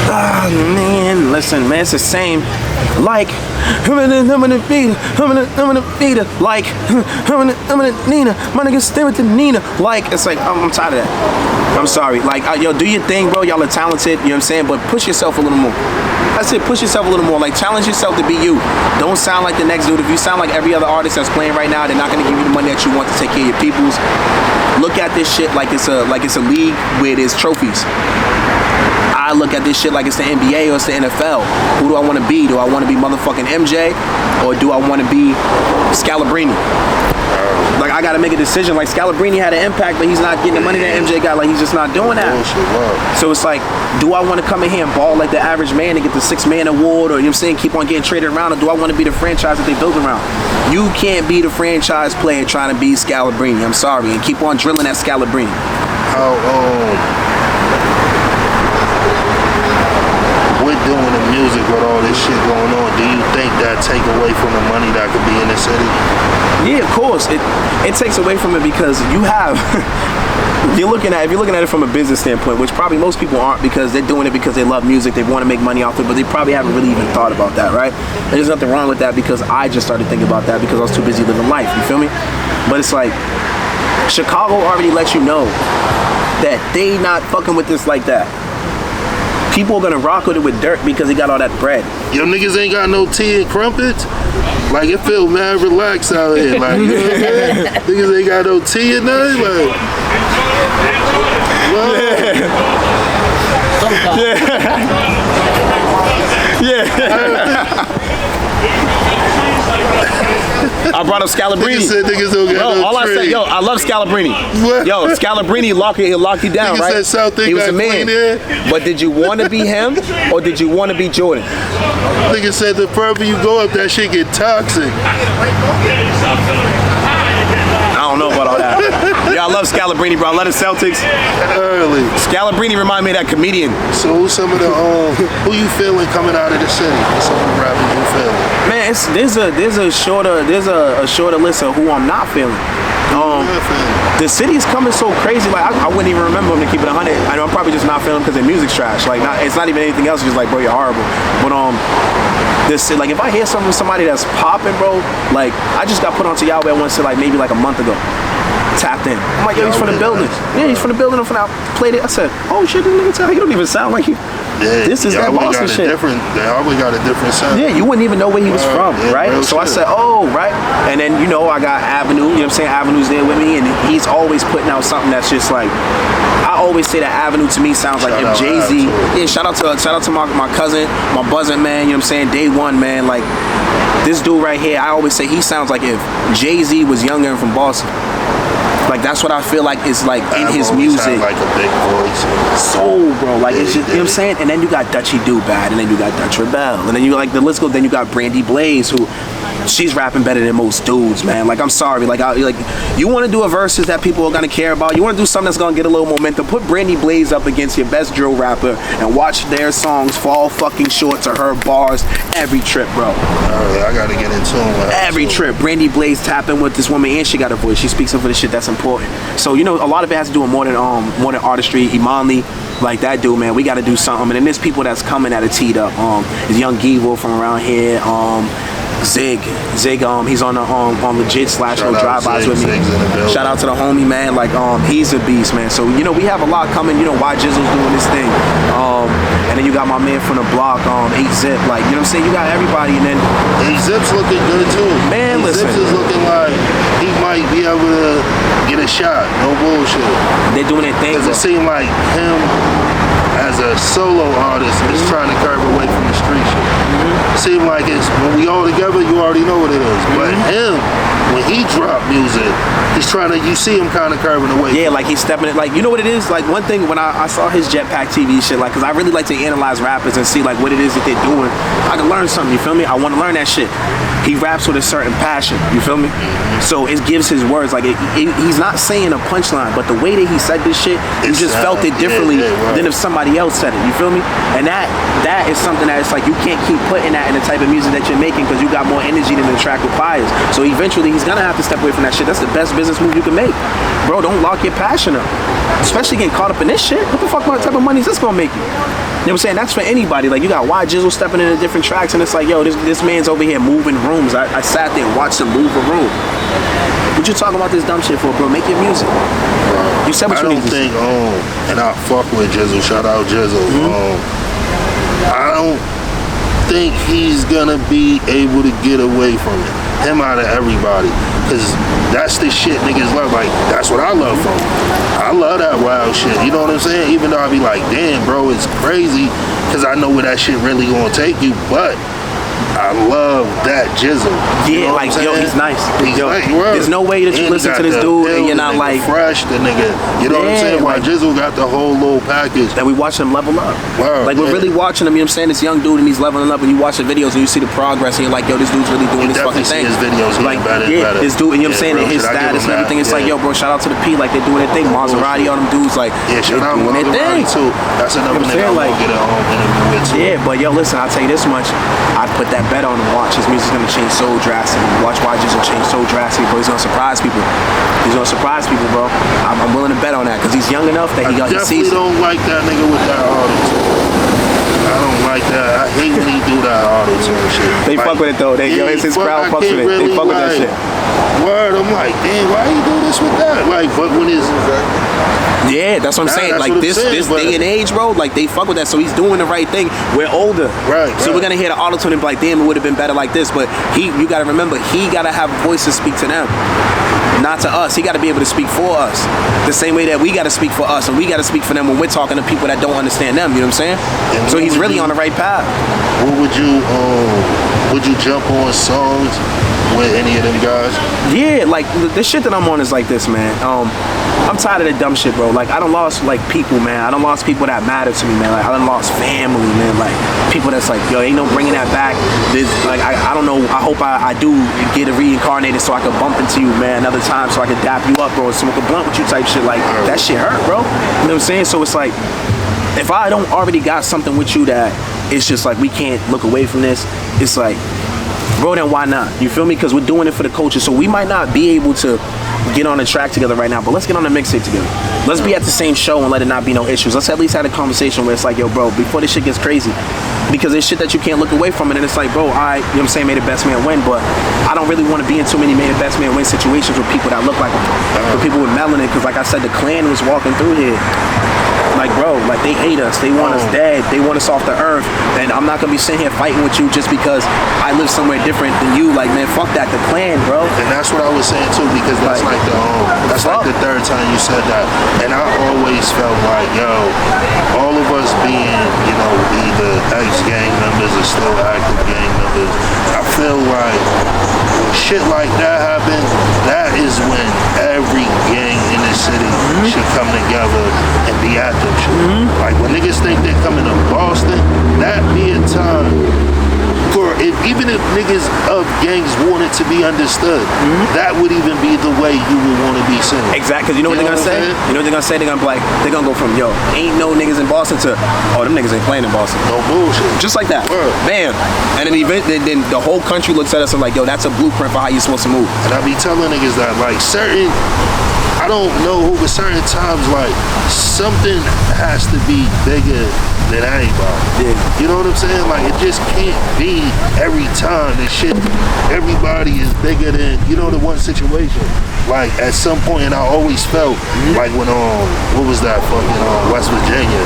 Ah, man, listen, man, it's the same. Like, I'm gonna beat her. Like, I'm gonna Nina. My nigga stay with the Nina. Like, it's like, I'm tired of that. I'm sorry. Like, yo, do your thing, bro. Y'all are talented, you know what I'm saying? But push yourself a little more. That's it, push yourself a little more. Like, challenge yourself to be you. Don't sound like the next dude. If you sound like every other artist that's playing right now, they're not gonna give you the money that you want to take care of your peoples. Look at this shit like it's a league where there's trophies. I look at this shit like it's the NBA or it's the NFL. Who do I want to be? Do I want to be motherfucking MJ, or do I want to be Scalabrini? Like, I gotta make a decision. Like, Scalabrini had an impact, but he's not getting the money that MJ got. Like, he's just not doing that. So it's like, do I want to come in here and ball like the average man and get the 6-man award, or, you know what I'm saying, keep on getting traded around, or do I want to be the franchise that they build around? You can't be the franchise player trying to be Scalabrini. I'm sorry, and keep on drilling that Scalabrini. With doing the music with all this shit going on, do you think that take away from the money that could be in the city? Yeah, of course. It takes away from it because you have if you're looking at it from a business standpoint, which probably most people aren't, because they're doing it because they love music, they want to make money off it, but they probably haven't really even thought about that, right? There's nothing wrong with that, because I just started thinking about that because I was too busy living life, you feel me? But it's like, Chicago already let you know that they not fucking with this like that. People are gonna rock with it with Dirk because he got all that bread. Yo, niggas ain't got no tea and crumpets. Like, it feel mad relaxed out here. Like, you know what I'm saying? Niggas ain't got no tea and nothing. Like, I brought up Scalabrini. Niggas said niggas don't get no all I said, tree. yo, I love Scalabrini. What? Yo, Scalabrini he'll lock you down, Niggas right? said Southend He was got a man. clean air. But did you want to be him or did you want to be Jordan? Niggas said the further you go up, that shit get toxic. I don't know about all that. Yeah, I love Scalabrini, bro. I love the Celtics. Early. Scalabrini remind me of that comedian. So who's some of the who you feeling coming out of the city? Some of the rappers you feeling? Man, there's a shorter list of who I'm not feeling. The city is coming so crazy. Like I wouldn't even remember them to keep it 100. I know I'm probably just not feeling because their music's trash. Like it's not even anything else. It's just like, bro, you're horrible. But like if I hear something from somebody that's popping, bro, like I just got put onto Yahweh once like maybe like a month ago. Tapped in. I'm like, yo, he's from the building. Yeah, he's from the building. I'm from out. Played it. I said, oh shit, this nigga tell. He don't even sound like he. Yeah, this is that Boston shit. They always got a different sound. Yeah, you wouldn't even know where he was from, yeah, right? So shit. I said, oh, right. And then, you know, I got Avenue, you know what I'm saying? Avenue's there with me, and he's always putting out something that's just like, I always say that Avenue to me sounds like if Jay-Z, yeah, shout out to my cousin, my buzzing man, you know what I'm saying? Day one, man, like, this dude right here, I always say he sounds like if Jay-Z was younger and from Boston. Like that's what I feel like is like in his music. Like a big voice. Soul, bro. Like it's just, you know what I'm saying? And then you got Dutchy Do Bad, and then you got Dutch Rebel, and then you like the list goes. Then you got Brandy Blaze, who she's rapping better than most dudes, man. Like I'm sorry, like you want to do a verses that people are gonna care about. You want to do something that's gonna get a little momentum. Put Brandy Blaze up against your best drill rapper and watch their songs fall fucking short to her bars every trip, bro. I gotta get in tune with her every too. trip. Brandy Blaze tapping with this woman, and she got a voice. She speaks up for the shit that's important. So you know, a lot of it has to do with more than artistry. Imanli, like that dude, man. We got to do something. And then there's people that's coming at it teed up. There's Young Geevil from around here. Zig, he's on the legit / no drive-bys with me. Shout out to the homie, man. Like he's a beast, man. So you know we have a lot coming. You know why Jizzle's doing this thing. And then you got my man from the block, 8-Zip. Like you know what I'm saying. You got everybody, and then 8-Zip's looking good too. Man, listen. 8-Zip's is looking like he might be able to get a shot. No bullshit. They're doing their thing. Because it seemed like him as a solo artist is trying to curve away from the street shit. Seem like it's when we all together, you already know what it is. But him, when he drop music, he's trying to. You see him kind of curving away. Yeah, like he's stepping it. Like you know what it is. Like one thing when I saw his Jetpack TV shit, like because I really like to analyze rappers and see like what it is that they're doing. I can learn something. You feel me? I want to learn that shit. He raps with a certain passion. You feel me? So it gives his words like he's not saying a punchline, but the way that he said this shit, you just felt it differently than if somebody else said it. You feel me? And that is something that it's like you can't keep putting that in the type of music that you're making because you got more energy than the track requires. So eventually he's gonna have to step away from that shit. That's the best business move you can make. Bro, don't lock your passion up. Especially getting caught up in this shit. What the fuck type of money is this gonna make you? You know what I'm saying? That's for anybody. Like you got Y Jizzle stepping into different tracks and it's like, yo, this man's over here moving rooms. I sat there and watched him move a room. What you talking about this dumb shit for, bro? Make your music. You said what you need to say. And I fuck with Jizzle. Shout out Jizzle. I don't think he's gonna be able to get away from it. Him out of everybody. Cause that's the shit niggas love. Like, that's what I love from him. I love that wild shit. You know what I'm saying? Even though I be like, damn, bro, it's crazy. Cause I know where that shit really gonna take you. But I love that Jizzle. Yeah, like, yo, he's nice. Yo, there's no way that you listen to this dude and you're not like fresh, the nigga. You know what I'm saying? Why Jizzle got the whole little package. That we watch him level up. Like we're really watching him, you know what I'm saying? This young dude and he's leveling up and you watch the videos and you see the progress and you're like, yo, this dude's really doing this fucking thing. His videos like, better, better. This dude, and you know what I'm saying? And his status and everything, it's like, yo, bro, shout out to the P, like they're doing their thing. Maserati, all them dudes, like, yeah, shout out doing their thing too. That's another nigga I'm gonna get a home interview with too. Yeah, but yo, listen, I'll tell you this much. I'd put that bet on him. Watch, his music's gonna change so drastically. Watch why Jizzle change so drastically, bro. He's gonna surprise people. He's gonna surprise people, bro. I'm willing to bet on that because he's young enough that he got the season. I definitely don't like that nigga with that auto-tune. I don't like that. I hate when he do that auto-tune shit. They fuck with it though. His crowd fucks with it. They fuck with that shit. Word, I'm like, damn, why you do this with that? Like, but when it's yeah, that's what I'm saying. Like this day and age, bro, like they fuck with that. So he's doing the right thing. We're older, right? So we're gonna hear the auto-tune and be like, damn, it would have been better like this. But you gotta remember, he gotta have a voice to speak to them, not to us. He gotta be able to speak for us, the same way that we gotta speak for us, and we gotta speak for them when we're talking to people that don't understand them. You know what I'm saying? And so he's really on the right path. What would you jump on songs with any of them guys? Yeah, like the shit that I'm on is like this, man. I'm tired of the dumb shit, bro. Like I done lost like people, man. I done lost people that matter to me, man. Like I done lost family, man. Like people that's like, yo, ain't no bringing that back. This, like I don't know. I hope I do get reincarnated so I can bump into you, man, another time so I can dap you up, bro, and smoke a blunt with you type shit. Like that shit hurt, bro. You know what I'm saying? So it's like, if I don't already got something with you that it's just like we can't look away from this, it's like, bro, then why not? You feel me? Because we're doing it for the culture. So we might not be able to get on the track together right now, but let's get on the mixtape together. Let's be at the same show and let it not be no issues. Let's at least have a conversation where it's like, yo, bro, before this shit gets crazy, because there's shit that you can't look away from, and then it's like, bro, I, you know what I'm saying, may the best man win, but I don't really want to be in too many may the best man win situations with people that look like him, with people with melanin, because like I said, the Klan was walking through here. Like, bro, like they hate us. They want us dead. They want us off the earth. And I'm not gonna be sitting here fighting with you just because I live somewhere different than you. Like, man, fuck that. The Klan, bro. And that's what I was saying too, because that's like the third time you said that. And I always felt like, yo, all of us being, you know, either ex-gang members or still active gang members, I feel like when shit like that happens, that is when every gang in the city should come together and be at them shit. Like when niggas think they're coming to Boston, that be a time for even if niggas of gangs wanted to be understood, that would even be the way you would want to be seen. Exactly, because you know what they're gonna say? You know what they're gonna say? They're gonna be like, they're gonna go from, yo, ain't no niggas in Boston to, oh, them niggas ain't playing in Boston. No bullshit. Just like that. Word. Bam. And then the whole country looks at us and like, yo, that's a blueprint for how you're supposed to move. And I be telling niggas that like certain, I don't know, but certain times like something has to be bigger than anybody. Yeah. You know what I'm saying? Like it just can't be every time that shit, everybody is bigger than, you know, the one situation. Like at some point, and I always felt like when what was that fucking West Virginia,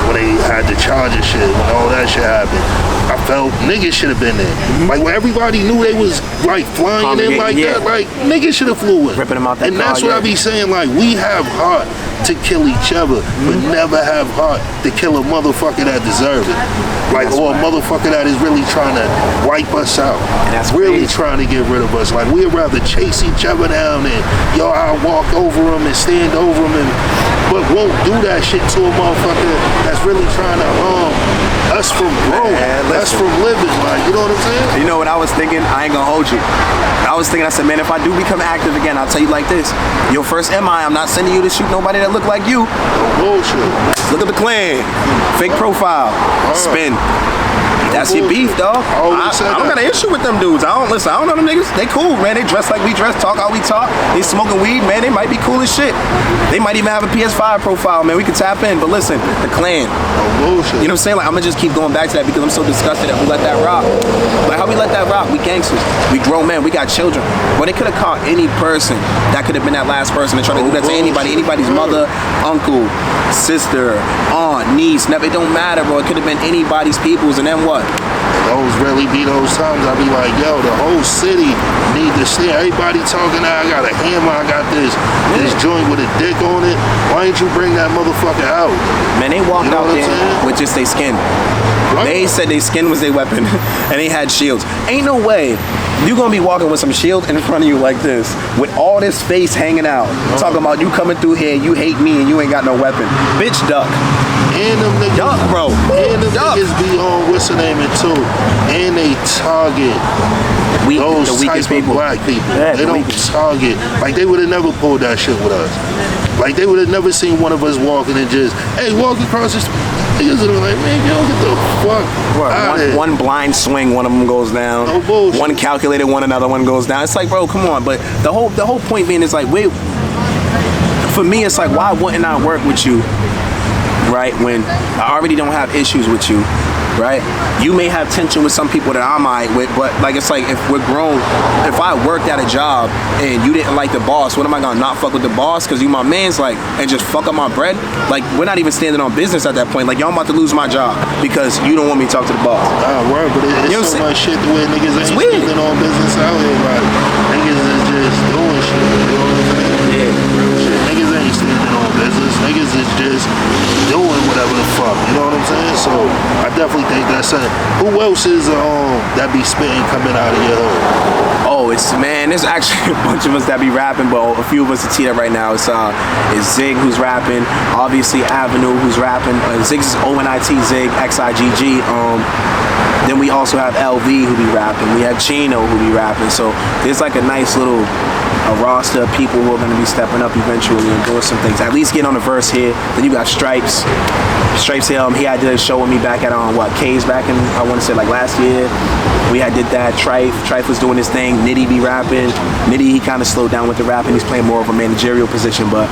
when they had the Charger shit, when all that shit happened, I felt niggas should have been there. Like when everybody knew they was like flying in like that, like niggas should have flew in. Ripping them out that and car, that's what I be saying, like we have heart to kill each other, but never have heart to kill a motherfucker that deserve it. Like, or a motherfucker that is really trying to wipe us out. And that's really crazy. trying to get rid of us. Like, we'd rather chase each other down and, yo, I'll walk over them and stand over them, but won't do that shit to a motherfucker that's really trying to harm us from growing, us from living. Like, you know what I'm saying? You know what I was thinking? I ain't gonna hold you. I was thinking, I said, man, if I do become active again, I'll tell you like this. Your first MI, I'm not sending you to shoot nobody that look like you. No bullshit. Look at the Klan. Fake profile. Spin. That's your beef, dog. I don't got an issue with them dudes. I don't know them niggas. They cool, man. They dress like we dress, talk how we talk. They smoking weed, man. They might be cool as shit. They might even have a PS5 profile, man. We can tap in. But listen, the Klan. No bullshit. You know what I'm saying? Like, I'm gonna just keep going back to that because I'm so disgusted that we let that rock. Like, how we let that rock? We gangsters. We grown men. We got children. But they could have caught any person that could have been that last person and try to do that to anybody. Anybody's mother, uncle, sister, aunt, niece. Never. It don't matter, bro. It could have been anybody's peoples. And then what? Those really be those times I be like, yo, the whole city need to see everybody talking. I got a hammer, I got this joint with a dick on it. Why didn't you bring that motherfucker out? Man, they walked out there with just their skin. What? They said their skin was their weapon, and they had shields. Ain't no way you gonna be walking with some shield in front of you like this, with all this face hanging out, talking about you coming through here, you hate me, and you ain't got no weapon. Bitch, duck. And them niggas, duck, bro. And them niggas be on what's the name too, and they target those the weakest type of black people. Yeah, they don't target, like they would have never pulled that shit with us. Like they would have never seen one of us walking and just, hey, walk across the street. Niggas would have like, man, yo, get the fuck out of here. One blind swing, one of them goes down. No bullshit. One calculated, another one goes down. It's like, bro, come on. But the whole point being is like, wait, for me, it's like, why wouldn't I work with you, right? When I already don't have issues with you. right? You may have tension with some people that I'm alright with, but like it's like if we're grown, if I worked at a job and you didn't like the boss, what am I gonna not fuck with the boss because you my man's like and just fuck up my bread? Like we're not even standing on business at that point. Like y'all about to lose my job because you don't want me to talk to the boss. Word, but it's you know so much shit the way niggas ain't weird. standing on business out here. Like niggas is just doing shit. You know what I'm saying? Yeah. Real shit. Niggas ain't standing on business. Niggas is just doing whatever the fuck. You know what I'm saying? So I definitely think that's it. Who else is that be spitting coming out of your hood? Oh, there's actually a bunch of us that be rapping, but a few of us are teed up right now. It's Zig who's rapping, obviously Avenue who's rapping. Zig's ONIT, Zig, XIGG. Then we also have LV who be rapping. We have Chino who be rapping. So there's like a nice little roster of people who are going to be stepping up eventually and doing some things. At least get on the verse here. Then you got Stripes. Stripes, he had did a show with me back at K's back in, I want to say like last year. We had did that. Trife was doing his thing. Nitty be rapping. Nitty, he kind of slowed down with the rapping. He's playing more of a managerial position, but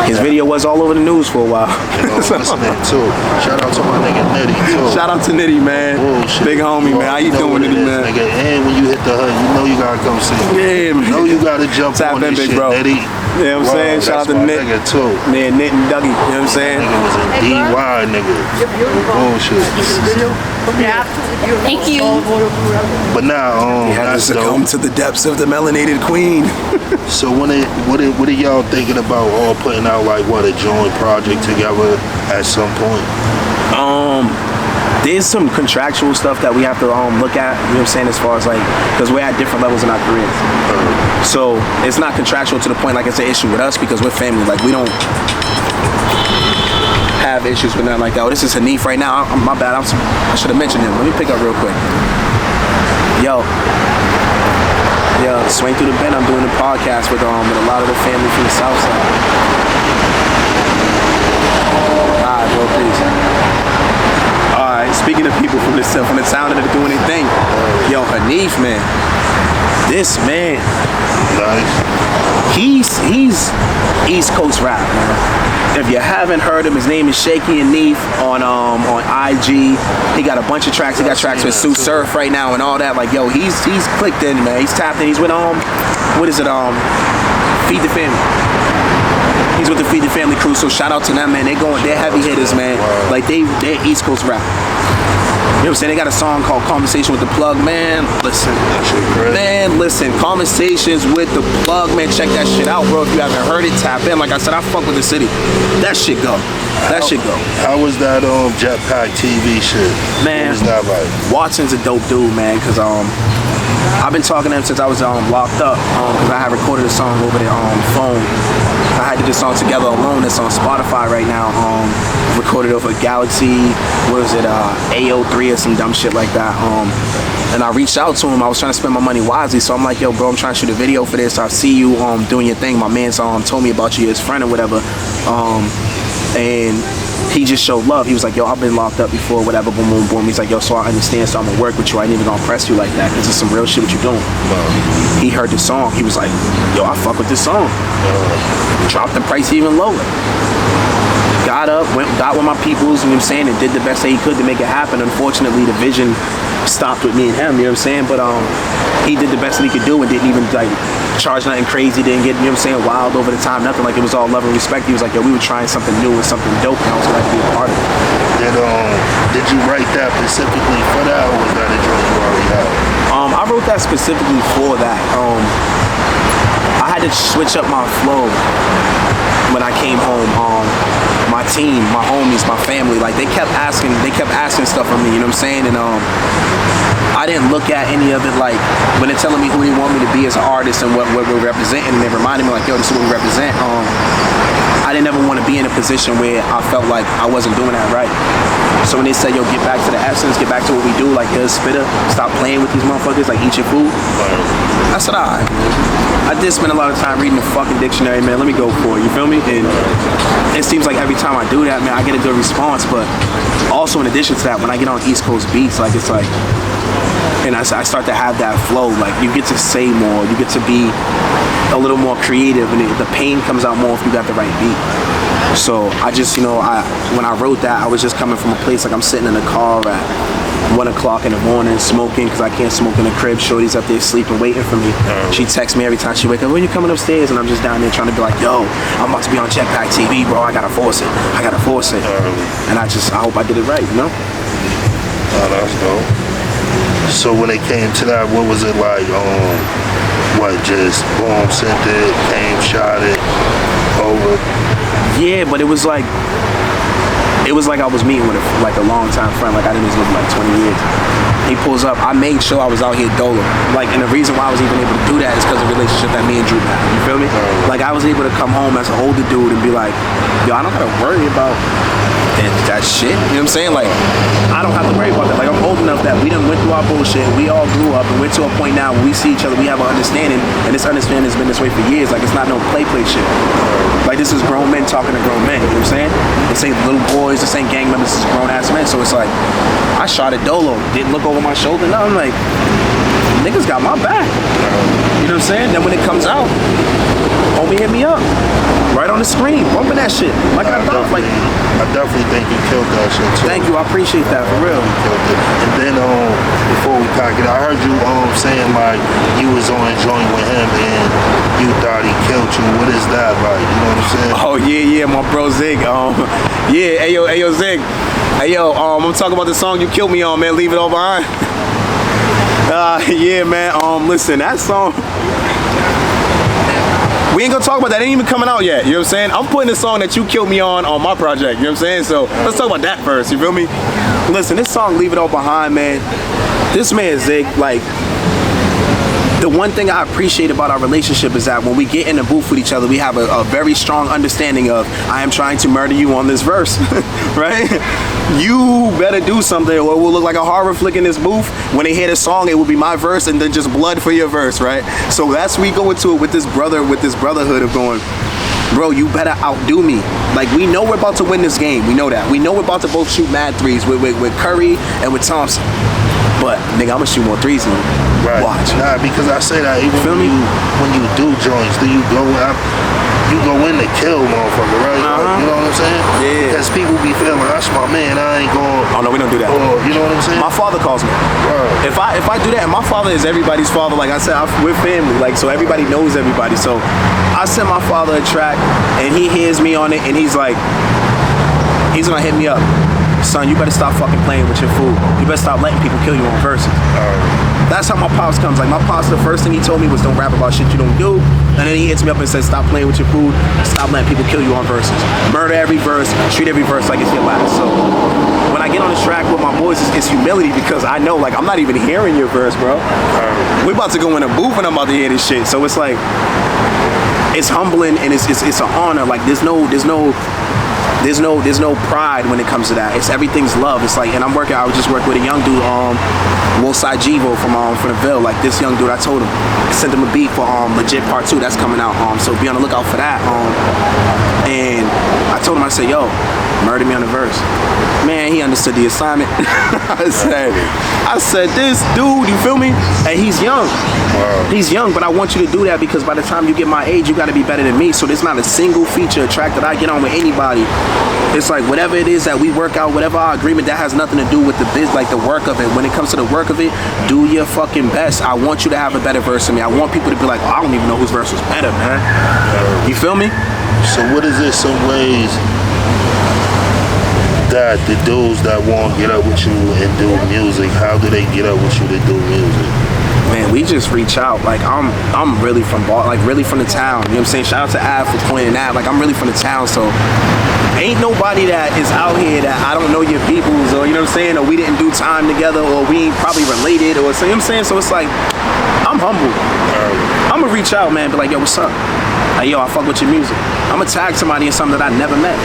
his video was all over the news for a while. You know, listening too. Shout out to my nigga Nitty too. Shout out to Nitty, man. Bullshit. Big homie, man. How you doing, Nitty, man? Nigga. And when you hit the hood, you know you gotta come see me. Yeah, man. You know you gotta jump Tap on in, this big shit, bro. Nitty. You know what I'm saying? Shout out to Nit. Nigga too. Man, Nit and Dougie. You know what I'm saying? Nigga was in DY, nigga. Bullshit. Thank you. But now, He had to that's succumb dope. to the depths of the melanated queen. So what are y'all thinking about all putting out like a joint project together at some point? There's some contractual stuff that we have to look at, you know what I'm saying, as far as like, because we're at different levels in our careers. So it's not contractual to the point like it's an issue with us because we're family. Like we don't have issues with nothing like that. Oh, this is Hanif right now. My bad. I should have mentioned him. Let me pick up real quick. Yo, swing through the bend. I'm doing a podcast with a lot of the family from the South Side. Alright, bro, please. Alright, speaking of people from the town that are doing their thing, yo, Hanif, man, this man, Nice. he's East Coast rap, man. If you haven't heard him, his name is Shaky and Neef on IG. He got a bunch of tracks. He got tracks with Sue Surf right now and all that. Like, yo, he's clicked in, man. He's tapped in. He's with what is it? Feed the Family. He's with the Feed the Family crew. So shout out to them, man. They're heavy hitters, man. Like they're East Coast rap. You know what I'm saying? They got a song called Conversation with the Plug, man. Listen. Conversations with the Plug, man. Check that shit out, bro. If you haven't heard it, tap in. Like I said, I fuck with the city. That shit go. How was that Jetpack TV shit? Man, what was that like? Watson's a dope dude, man, because I've been talking to him since I was locked up, because I had recorded a song over there on phone. I had to do this song Together Alone. It's on Spotify right now. Recorded over Galaxy, AO3 or some dumb shit like that. And I reached out to him. I was trying to spend my money wisely, so I'm like, yo, bro, I'm trying to shoot a video for this. I see you doing your thing. My man's told me about you, his friend or whatever. And he just showed love. He was like, yo, I've been locked up before, whatever, boom, boom, boom. He's like, yo, so I understand, so I'm gonna work with you. I ain't even gonna press you like that. This is some real shit what you doing. He heard the song. He was like, yo, I fuck with this song. Dropped the price even lower. Got up, got with my peoples, you know what I'm saying, and did the best that he could to make it happen. Unfortunately, the vision stopped with me and him, you know what I'm saying? But he did the best that he could do and didn't even like charge nothing crazy, didn't get, you know what I'm saying, wild over the time, nothing. Like it was all love and respect. He was like, yo, we were trying something new and something dope, and I was glad to be a part of it. Did you write that specifically for that, or was that a joint you already had? I wrote that specifically for that. I had to switch up my flow when I came home. My team, my homies, my family, like they kept asking stuff from me, you know what I'm saying? And I didn't look at any of it like when they're telling me who they want me to be as an artist and what we're representing, and they reminded me like, yo, this is what we represent. I didn't ever want to be in a position where I felt like I wasn't doing that right. So when they said, yo, get back to the essence, get back to what we do, like, yo, spitter, stop playing with these motherfuckers, like, eat your food. I said, all right. I did spend a lot of time reading the fucking dictionary, man. Let me go for it, you feel me? And it seems like every time I do that, man, I get a good response. But also in addition to that, when I get on East Coast beats, like, it's like, and I start to have that flow, like, you get to say more, you get to be a little more creative, and the pain comes out more if you got the right beat. So I just, when I wrote that, I was just coming from a place like I'm sitting in a car at 1 o'clock in the morning smoking because I can't smoke in the crib. Shorty's up there sleeping, waiting for me. She texts me every time she wake up, when you coming upstairs? And I'm just down there trying to be like, yo, I'm about to be on Jetpack TV, bro. I gotta force it. And I hope I did it right, Oh, that's dope. So when it came to that, what was it like? Just boom, sent it, came, shot it, over? Yeah, but it was like I was meeting with a long time friend. Like I didn't even live like 20 years. He pulls up. I made sure I was out here dolo. Like, and the reason why I was even able to do that is because of the relationship that me and Drew had. You feel me? Like I was able to come home as an older dude and be like, yo, I don't gotta worry about that shit. You know what I'm saying? Like, I don't have to worry about that. Like, I'm old enough that we done went through our bullshit. We all grew up and we're to a point now where we see each other, we have an understanding, and this understanding has been this way for years. Like, it's not no play shit. Like, this is grown men talking to grown men. You know what I'm saying? This ain't little boys, this ain't gang members, this is grown ass men. So it's like, I shot at dolo, didn't look over my shoulder. No, I'm like, niggas got my back. You know what I'm saying? Then when it comes out, homie hit me up. Right on the screen, bumping that shit. Like I thought, like. I definitely think you killed that shit too. Thank you, I appreciate that, for real. You killed it. And then before we pack it, I heard you saying like you was on a joint with him and you thought he killed you. What is that like? You know what I'm saying? Oh yeah, my bro Zig. Yeah, hey yo Zig. Hey yo, I'm talking about the song you killed me on, man. Leave it all behind. Yeah, man. Listen, that song. We ain't gonna talk about that. It ain't even coming out yet. You know what I'm saying? I'm putting the song that you killed me on my project. You know what I'm saying? So let's talk about that first. You feel me? Listen, this song, Leave It All Behind, man. This man, Zig, like, the one thing I appreciate about our relationship is that when we get in the booth with each other, we have a very strong understanding of, I am trying to murder you on this verse, right? You better do something or it will look like a horror flick in this booth. When they hear the song, it will be my verse and then just blood for your verse, right? So that's we go into it with this brotherhood of going, bro, you better outdo me. Like, we know we're about to win this game. We know that. We know we're about to both shoot mad threes with Curry and with Thompson. But, nigga, I'm gonna shoot more threes than you. Right. Watch. Nah, because I say that even when you do joints, do you go out? You go in to kill, motherfucker, right? Like, you know what I'm saying? Yeah. Because people be feeling, that's my man, I ain't going. Oh no, we don't do that. You know what I'm saying? My father calls me. Right. If I do that, and my father is everybody's father. Like I said, we're family. Like, so everybody knows everybody. So I send my father a track, and he hears me on it, and he's like, he's gonna hit me up. Son, you better stop fucking playing with your food. You better stop letting people kill you on verses. That's how my pops comes. Like, my pops, the first thing he told me was don't rap about shit you don't do. And then he hits me up and says, stop playing with your food. Stop letting people kill you on verses. Murder every verse. Treat every verse like it's your last. So when I get on the track with my boys, it's humility because I know, like, I'm not even hearing your verse, bro. We're about to go in a booth and I'm about to hear this shit. So it's like, it's humbling and it's an honor. Like, there's no pride when it comes to that. It's everything's love. It's like, and I was just working with a young dude, Wolfside Jivo from the Ville. Like, this young dude, I told him, sent him a beat for Legit Part 2. That's coming out. So be on the lookout for that. And I told him, I said, yo, murder me on the verse. Man, he understood the assignment. I said, this dude, you feel me? And he's young. He's young, but I want you to do that because by the time you get my age, you got to be better than me. So there's not a single feature track that I get on with anybody. It's like whatever it is that we work out, whatever our agreement, that has nothing to do with the biz, like the work of it. When it comes to the work of it, do your fucking best. I want you to have a better verse than me. I want people to be like, oh, I don't even know whose verse was better, man. You feel me? So what is it, some ways that the dudes that won't get up with you and do music, how do they get up with you to do music? Man, we just reach out. Like, I'm really from really from the town. You know what I'm saying? Shout out to Av for pointing that. Like, I'm really from the town, so ain't nobody that is out here that I don't know your peoples, or, you know what I'm saying, or we didn't do time together, or we ain't probably related, or, so, you know what I'm saying? So it's like, I'm humble. I'm gonna reach out, man, be like, yo, what's up? Like, yo, I fuck with your music. I'm gonna tag somebody in something that I never met.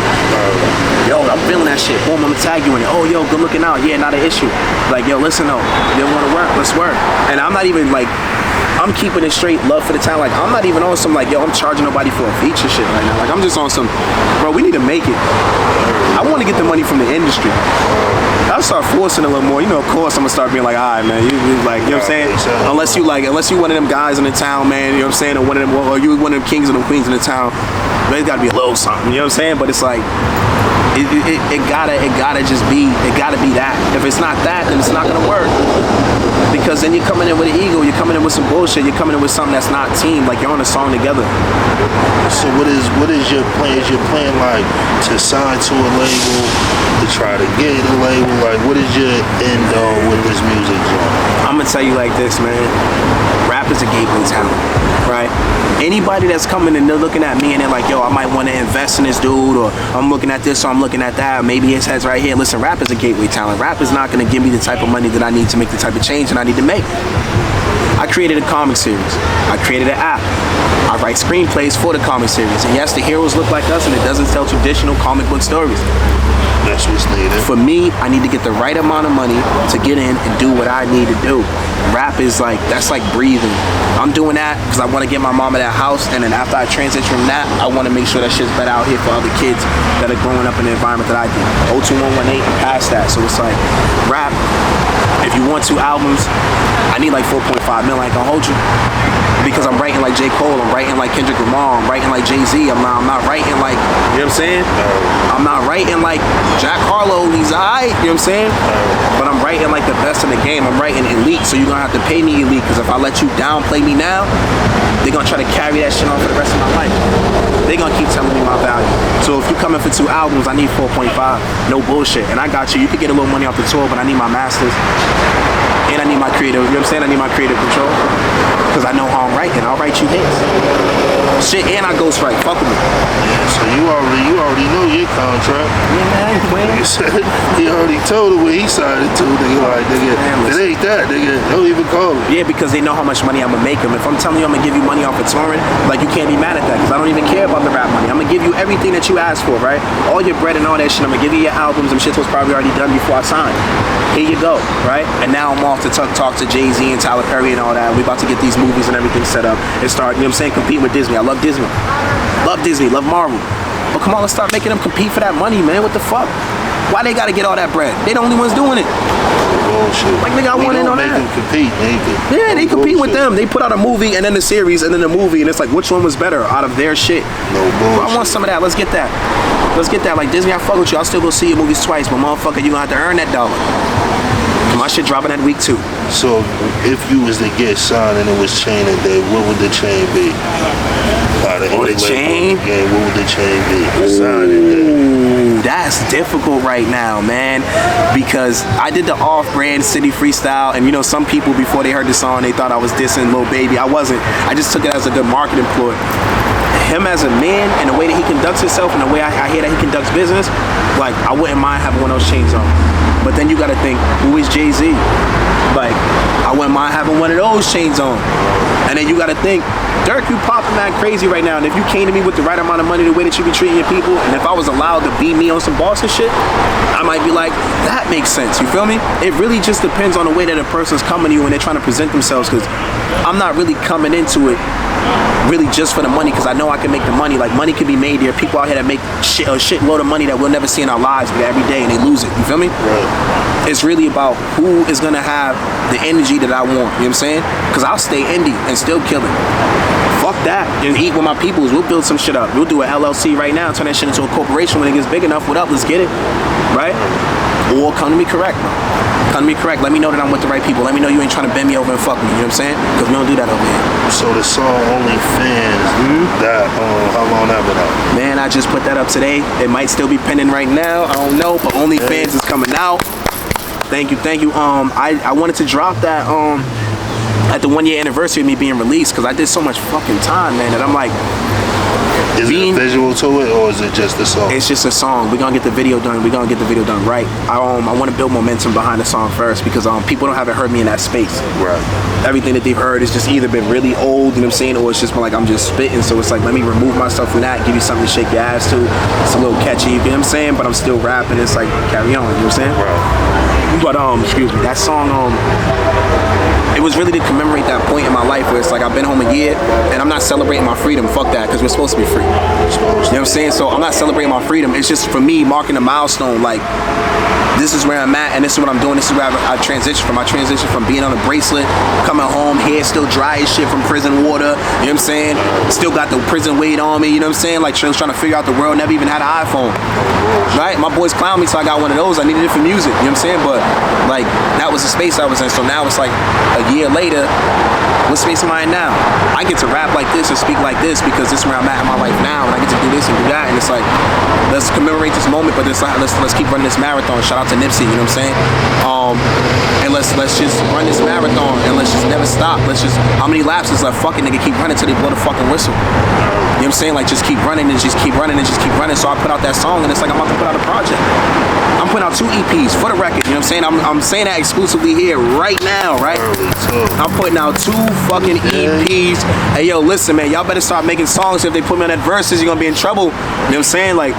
Yo, I'm feeling that shit. Boom, I'm gonna tag you in it. Oh, yo, good looking out. Yeah, not an issue. Like, yo, listen though, you don't wanna work, let's work. And I'm not even like, I'm keeping it straight, love for the talent. Like, I'm not even on some, like, yo, I'm charging nobody for a feature shit right now. Like, I'm just on some, bro, we need to make it. I want to get the money from the industry. I'll start forcing a little more. You know, of course, I'm going to start being like, all right, man, you like, you know what I'm saying? Unless you one of them guys in the town, man, you know what I'm saying? Or one of them, or you one of them kings and them queens in the town, there's got to be a little something, you know what I'm saying? But it's like, it gotta just be, it gotta be that. If it's not that, then it's not gonna work. Because then you're coming in with an ego, you're coming in with some bullshit, you're coming in with something that's not team, like you're on a song together. So what is your plan? Is your plan like to sign to a label, to try to get a label? Like, what is your end goal with this music genre? I'm gonna tell you like this, man. Rap is a gateway talent, right? Anybody that's coming and they're looking at me and they're like, yo, I might want to invest in this dude, or I'm looking at this, or I'm looking at that, maybe it says right here, listen, rap is a gateway talent. Rap is not going to give me the type of money that I need to make the type of change that I need to make. I created a comic series. I created an app. I write screenplays for the comic series. And yes, the heroes look like us and it doesn't tell traditional comic book stories. That's what's needed. For me, I need to get the right amount of money to get in and do what I need to do. Rap is like, that's like breathing. I'm doing that because I want to get my mama that house, and then after I transition from that, I want to make sure that shit's better out here for other kids that are growing up in the environment that I did. 02118 and past that. So it's like, rap, if you want 2 albums, I need like 4.5 mil, I ain't gonna hold you. Because I'm writing like J. Cole, I'm writing like Kendrick Lamar, I'm writing like Jay-Z, I'm not writing like, you know what I'm saying? I'm not writing like Jack Harlow, he's alright, you know what I'm saying? But I'm writing like the best in the game, I'm writing elite, so you're gonna have to pay me elite, because if I let you downplay me now, they're gonna try to carry that shit on for the rest of my life. They're gonna keep telling me my value. So if you're coming for 2 albums, I need 4.5, no bullshit. And I got you, you could get a little money off the tour, but I need my masters. And I need my creative, you know what I'm saying? I need my creative control. Because I know how I'm writing. I'll write you hits. Shit, and I ghostwrite. Fuck with me. Yeah, so you already know your contract. Yeah, man. Nigga said he already told her where he signed it to. Nigga, like, nigga, it ain't that, nigga. Don't even call him. Yeah, because they know how much money I'm gonna make them. If I'm telling you I'm gonna give you money off of touring, like, you can't be mad at that, because I don't even care about the rap money. I'm gonna give you everything that you asked for, right? All your bread and all that shit. I'm gonna give you your albums, and shit was probably already done before I signed. Here you go, right? And now I'm off to talk to Jay-Z and Tyler Perry and all that. We about to get these movies and everything set up and start, you know what I'm saying, compete with Disney. I love Disney. Love Disney, love Marvel. But come on, let's start making them compete for that money, man. What the fuck? Why they gotta get all that bread? They the only ones doing it. Bullshit. Like, nigga, I want in on that. Them compete, nigga. Yeah, they compete with them. They put out a movie and then the series and then the movie, and it's like, which one was better out of their shit? No bullshit. I want some of that. Let's get that. Let's get that. Like, Disney, I fuck with you. I'll still go see your movies twice, but motherfucker, you gonna have to earn that dollar. My shit dropping that week too. So if you was to get signed and it was chain a day, what would the chain be? The chain? Yeah, what would the chain be? Ooh, that's difficult right now, man. Because I did the off-brand city freestyle, and you know, some people before they heard the song, they thought I was dissing Lil Baby. I wasn't. I just took it as a good marketing ploy. Him as a man and the way that he conducts himself and the way I hear that he conducts business, like, I wouldn't mind having one of those chains on. But then you gotta think, who is Jay-Z? Like, I wouldn't mind having one of those chains on. And then you gotta think, Dirk, you popping that crazy right now, and if you came to me with the right amount of money, the way that you be treating your people, and if I was allowed to be me on some Boston shit, I might be like, that makes sense, you feel me? It really just depends on the way that a person's coming to you when they're trying to present themselves, because I'm not really coming into it really just for the money, because I know I can make the money. Like, money can be made. There are people out here that make a shitload of money that we'll never see in our lives, but every day, and they lose it, you feel me? Right. It's really about who is gonna have the energy that I want, you know what I'm saying? Because I'll stay indie and still kill it. Fuck that, and eat with my peoples. We'll build some shit up. We'll do an LLC right now, turn that shit into a corporation when it gets big enough. What up, let's get it, right? Or come to me correct, bro. Come to me correct. Let me know that I'm with the right people. Let me know you ain't trying to bend me over and fuck me, you know what I'm saying? Because we don't do that over here. So the song OnlyFans, that, how long that been out? Man, I just put that up today. It might still be pending right now, I don't know, but OnlyFans is coming out. Thank you, thank you. I wanted to drop that at the 1-year anniversary of me being released, because I did so much fucking time, man, that I'm like, is it a visual to it, or is it just a song? It's just a song. We're gonna get the video done. We're gonna get the video done right. I want to build momentum behind the song first, because people haven't heard me in that space. Right. Everything that they've heard has just either been really old, you know what I'm saying, or it's just been like I'm just spitting. So it's like, let me remove myself from that, give you something to shake your ass to. It's a little catchy, you know what I'm saying, but I'm still rapping. It's like, carry on, you know what I'm saying? Right. But excuse me, that song, it it was really to commemorate that point in my life where it's like I've been home a year and I'm not celebrating my freedom. Fuck that, because we're supposed to be free. You know what I'm saying? So I'm not celebrating my freedom. It's just for me marking a milestone. Like, this is where I'm at, and this is what I'm doing. This is where I transitioned from. I transitioned from being on a bracelet, coming home, hair still dry as shit from prison water. You know what I'm saying? Still got the prison weight on me. You know what I'm saying? Like, was trying to figure out the world. Never even had an iPhone. Right? My boys clown me, so I got one of those. I needed it for music. You know what I'm saying? But like, that was the space I was in. So now it's like a year later. What space am I in now? I get to rap like this and speak like this because this is where I'm at in my life now, and I get to do this and do that, and it's like, let's commemorate this moment, but it's like, let's keep running this marathon. Shout out to Nipsey, you know what I'm saying? And let's just run this marathon, and let's just never stop. Let's just, how many laps is left? Fucking nigga, keep running till they blow the fucking whistle. You know what I'm saying? Like, just keep running and just keep running and just keep running. So I put out that song, and it's like I'm about to put out a project. I'm putting out 2 EPs for the record. You know what I'm saying? I'm saying that exclusively here right now, right? I'm putting out 2 fucking EPs. Hey, yo, listen, man, y'all better start making songs. If they put me on that verses, you're gonna be in trouble. You know what I'm saying? Like,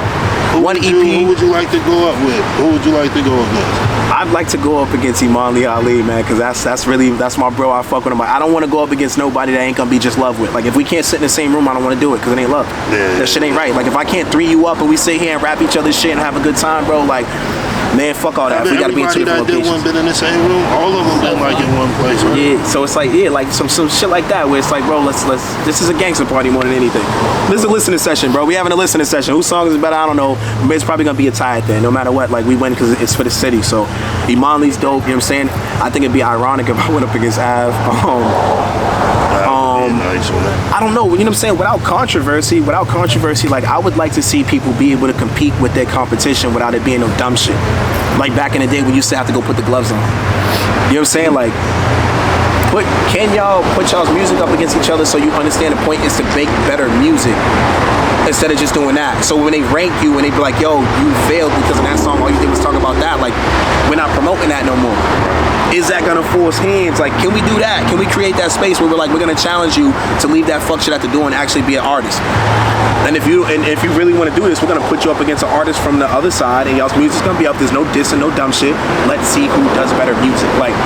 one EP. Who would you like to go up with? Who would you like to go against? I'd like to go up against Iman Lee Ali, man, because that's my bro. I fuck with him. I don't want to go up against nobody that ain't gonna be just love with. Like, if we can't sit in the same room, I don't want to do it because it ain't love. Yeah. That shit ain't right. Like, if I can't 3 you up and we sit here and rap each other's shit and have a good time, bro, like, man, fuck all that. We gotta be in 2 different locations. Everybody that did one been in the same room. All of them been like in one place, right? Yeah. So it's like, yeah, like some shit like that where it's like, bro, let's. This is a gangster party more than anything. This is a listening session, bro. We having a listening session. Whose song is better? I don't know. But it's probably gonna be a tie at the end, no matter what. Like, we win because it's for the city. So Iman Lee's dope. You know what I'm saying? I think it'd be ironic if I went up against Av. Nice one. I don't know, you know what I'm saying? Without controversy, like, I would like to see people be able to compete with their competition without it being no dumb shit. Like back in the day when you used to have to go put the gloves on. You know what I'm saying? Like, can y'all put y'all's music up against each other so you understand the point is to make better music instead of just doing that. So when they rank you and they be like, yo, you failed because of that song, all you did was talk about that, like, we're not promoting that no more. Is that gonna force hands? Like, can we do that? Can we create that space where we're like, we're gonna challenge you to leave that fuck shit at the door and actually be an artist? And if you really want to do this, we're gonna put you up against an artist from the other side, and y'all's music's gonna be up. There's no dissing, no dumb shit. Let's see who does better music. Like,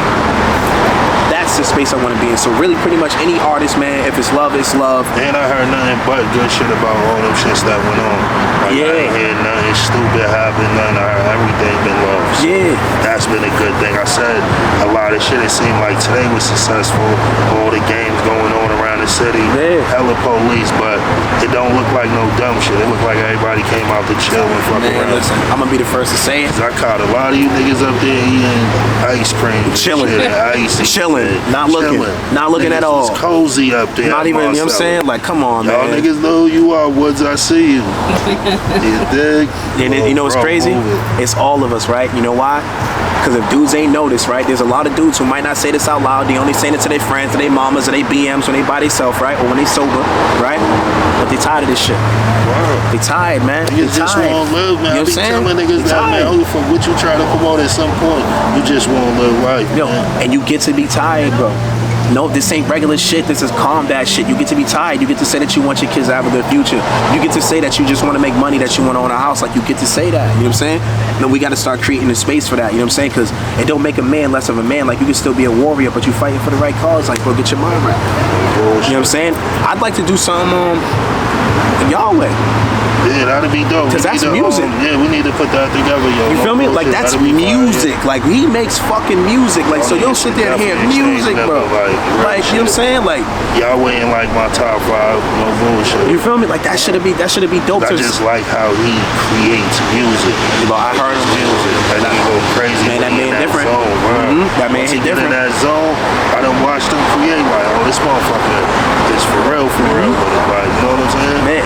that's the space I want to be in. So really, pretty much any artist, man, if it's love, it's love. And I heard nothing but good shit about all them shits that went on. Like, yeah. I ain't heard nothing stupid happen, nothing. I heard everything been love. So yeah. That's been a good thing. I said a lot of shit. It seemed like today was successful. All the games going on around the city. Yeah. Hella police, but it don't look like no dumb shit. It look like everybody came out to chill and fuck around. Listen, I'm gonna be the first to say it. I caught a lot of you niggas up there eating ice cream. Chilling. Chilling. Not looking. Not looking niggas at all. It's cozy up there. Not even, you know what I'm saying? Like, come on, y'all man. niggas know who you are, Woods, I see you. You dig? And you know what's crazy? It's all of us, right? You know why? Because if dudes ain't noticed, right? There's a lot of dudes who might not say this out loud. They only saying it to their friends, to their mamas, or their BMs when they by themselves, right? Or when they sober, right? But they tired of this shit. Wow. They tired, man. Niggas just won't live, man. You know I be telling niggas that, man, for what you try to promote at some point, you just won't live life, yo, man. And you get to be tired, bro. No, this ain't regular shit. This is combat shit. You get to be tired. You get to say that you want your kids to have a good future. You get to say that you just want to make money, that you want to own a house. Like, you get to say that. You know what I'm saying? No, we got to start creating a space for that. You know what I'm saying? Because it don't make a man less of a man. Like, you can still be a warrior, but you fighting for the right cause. Like, bro, get your mind right. You know what I'm saying? I'd like to do something y'all way. Yeah, that'd be dope. Because that's music. Yeah, we need to put that together, yo. You feel me? Like, that's music. Like, he makes fucking music. Like, so you'll sit there and hear music, bro. Like, you know what I'm saying? Like, y'all ain't like my top 5, no bullshit. You feel me? Like, that should be dope. I just like how he creates music. I heard him. Music. That nigga go crazy. Man, that man different. That man hit different. In that zone, I done watched him create. Like, oh, this motherfucker is for real. But it's like, you know what I'm saying? Man,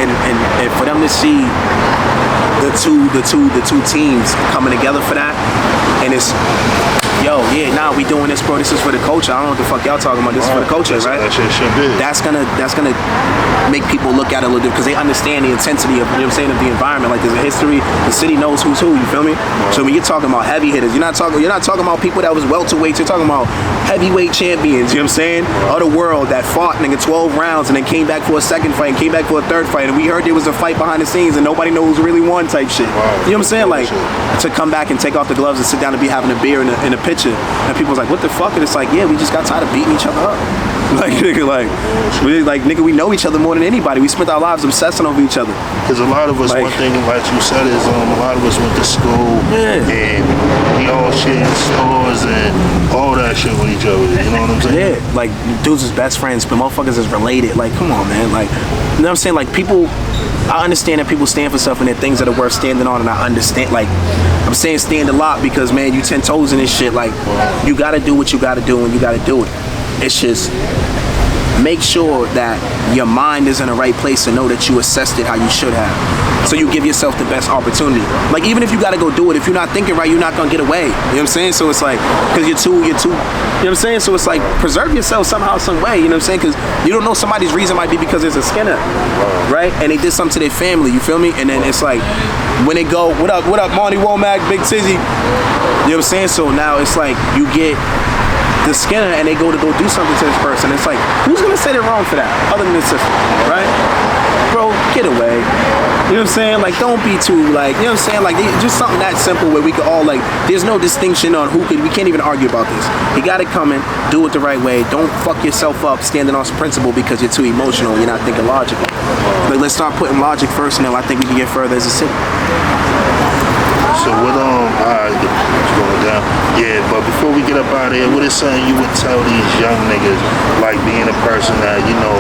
and for them to see the two teams coming together for that, and it's, yo, yeah, nah, we doing this, bro. This is for the culture. I don't know what the fuck y'all talking about. This is for the culture, right? That shit should be. That's gonna make people look at it a little different because they understand the intensity of, you know what I'm saying, of the environment. Like, there's a history. The city knows who's who. You feel me? Right. So when you're talking about heavy hitters, you're not talking about people that was welterweights. You're talking about heavyweight champions. You know what I'm saying? Right. Of the world. girl that fought nigga 12 rounds and then came back for a second fight and came back for a third fight, and we heard there was a fight behind the scenes and nobody knows who really won type shit. Wow. You know what I'm saying? Like, to come back and take off the gloves and sit down and be having a beer in a picture, and people's like, what the fuck? And it's like, yeah, we just got tired of beating each other up. Like, nigga, nigga, we know each other more than anybody. We spent our lives obsessing over each other. Because a lot of us, one thing, like you said, is a lot of us went to school and we all shared stores and all that shit with each other. You know what I'm saying? Yeah, like dudes is best friends, but motherfuckers is related. Like, come on, man. Like, you know what I'm saying? Like, people, I understand that people stand for stuff and they're things that are worth standing on, and I understand. Like, I'm saying stand a lot because, man, you 10 toes in this shit. Like, you gotta do what you gotta do when you gotta do it. It's just make sure that your mind is in the right place to know that you assessed it how you should have. So you give yourself the best opportunity. Like, even if you gotta go do it, if you're not thinking right, you're not gonna get away. You know what I'm saying? So it's like, because you're too, you know what I'm saying? So it's like, preserve yourself somehow, some way, you know what I'm saying? Because you don't know, somebody's reason might be because there's a Skinner, right? And they did something to their family, you feel me? And then it's like, when they go, what up, Marty Womack, Big Tizzy? You know what I'm saying? So now it's like, you get the Skinner and they go to do something to this person. It's like, who's gonna say they're wrong for that other than the system, right? Bro, get away. You know what I'm saying? Like, don't be too, like, you know what I'm saying? Like, just something that simple where we could all, like, there's no distinction on we can't even argue about this. You got it coming, do it the right way. Don't fuck yourself up standing on some principle because you're too emotional and you're not thinking logically. Like, let's start putting logic first, and then I think we can get further as a city. So what alright, it's going down. Yeah, but before we get up out of here, what is something you would tell these young niggas, like being a person that, you know,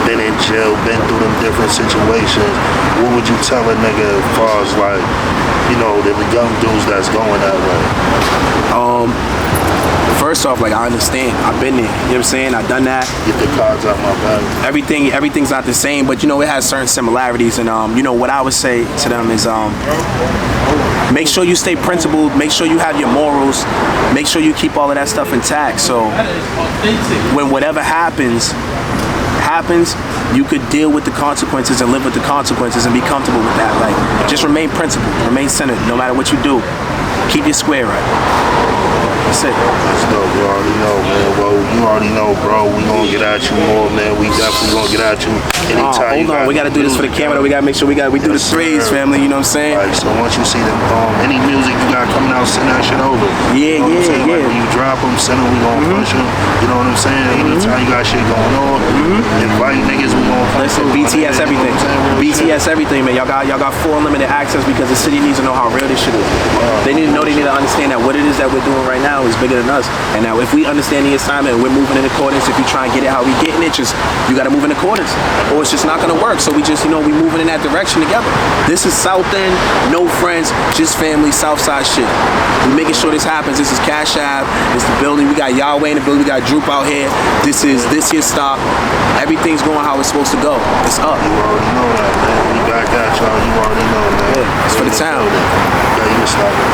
been in jail, been through them different situations, what would you tell a nigga as far as, like, you know, the young dudes that's going that way? First off, like, I understand. I've been there. You know what I'm saying? I've done that. Get the cards out my bag. Everything's not the same, but, you know, it has certain similarities. And, you know, what I would say to them is, make sure you stay principled. Make sure you have your morals. Make sure you keep all of that stuff intact. So when whatever happens, you could deal with the consequences and live with the consequences and be comfortable with that. Like, just remain principled, remain centered, no matter what you do. Keep your square right. That's it. That's dope. You already know, man. Well, you already know, bro. We gonna get at you more, man. We definitely gonna get at you anytime. Hold on, we gotta do this for the camera. We gotta make sure we do the threes, family. You know what I'm saying? Right. So once you see them, any music you got coming out, send that shit over. Yeah, you know what I'm saying? yeah. Like, when you drop them, send them. We gonna push them. You know what I'm saying? Anytime you got shit going on, invite niggas. We gonna listen. BTS everything. BTS everything, man. Y'all got full unlimited access because the city needs to know how real this shit is. They need to understand that what it is that we're doing right now is bigger than us. And now if we understand the assignment and we're moving in accordance, if you try and get it how we getting it, just you gotta move in accordance. Or it's just not gonna work. So we just, you know, we moving in that direction together. This is South End, no friends, just family, Southside shit. We making sure this happens. This is Cash Ave, this is the building. We got Yahweh in the building, we got Droop out here. This here stop. Everything's going how it's supposed to go. It's up. You already know that, man. We back at y'all. You already know, man. Yeah, it's for the town. Yeah, you can stop it.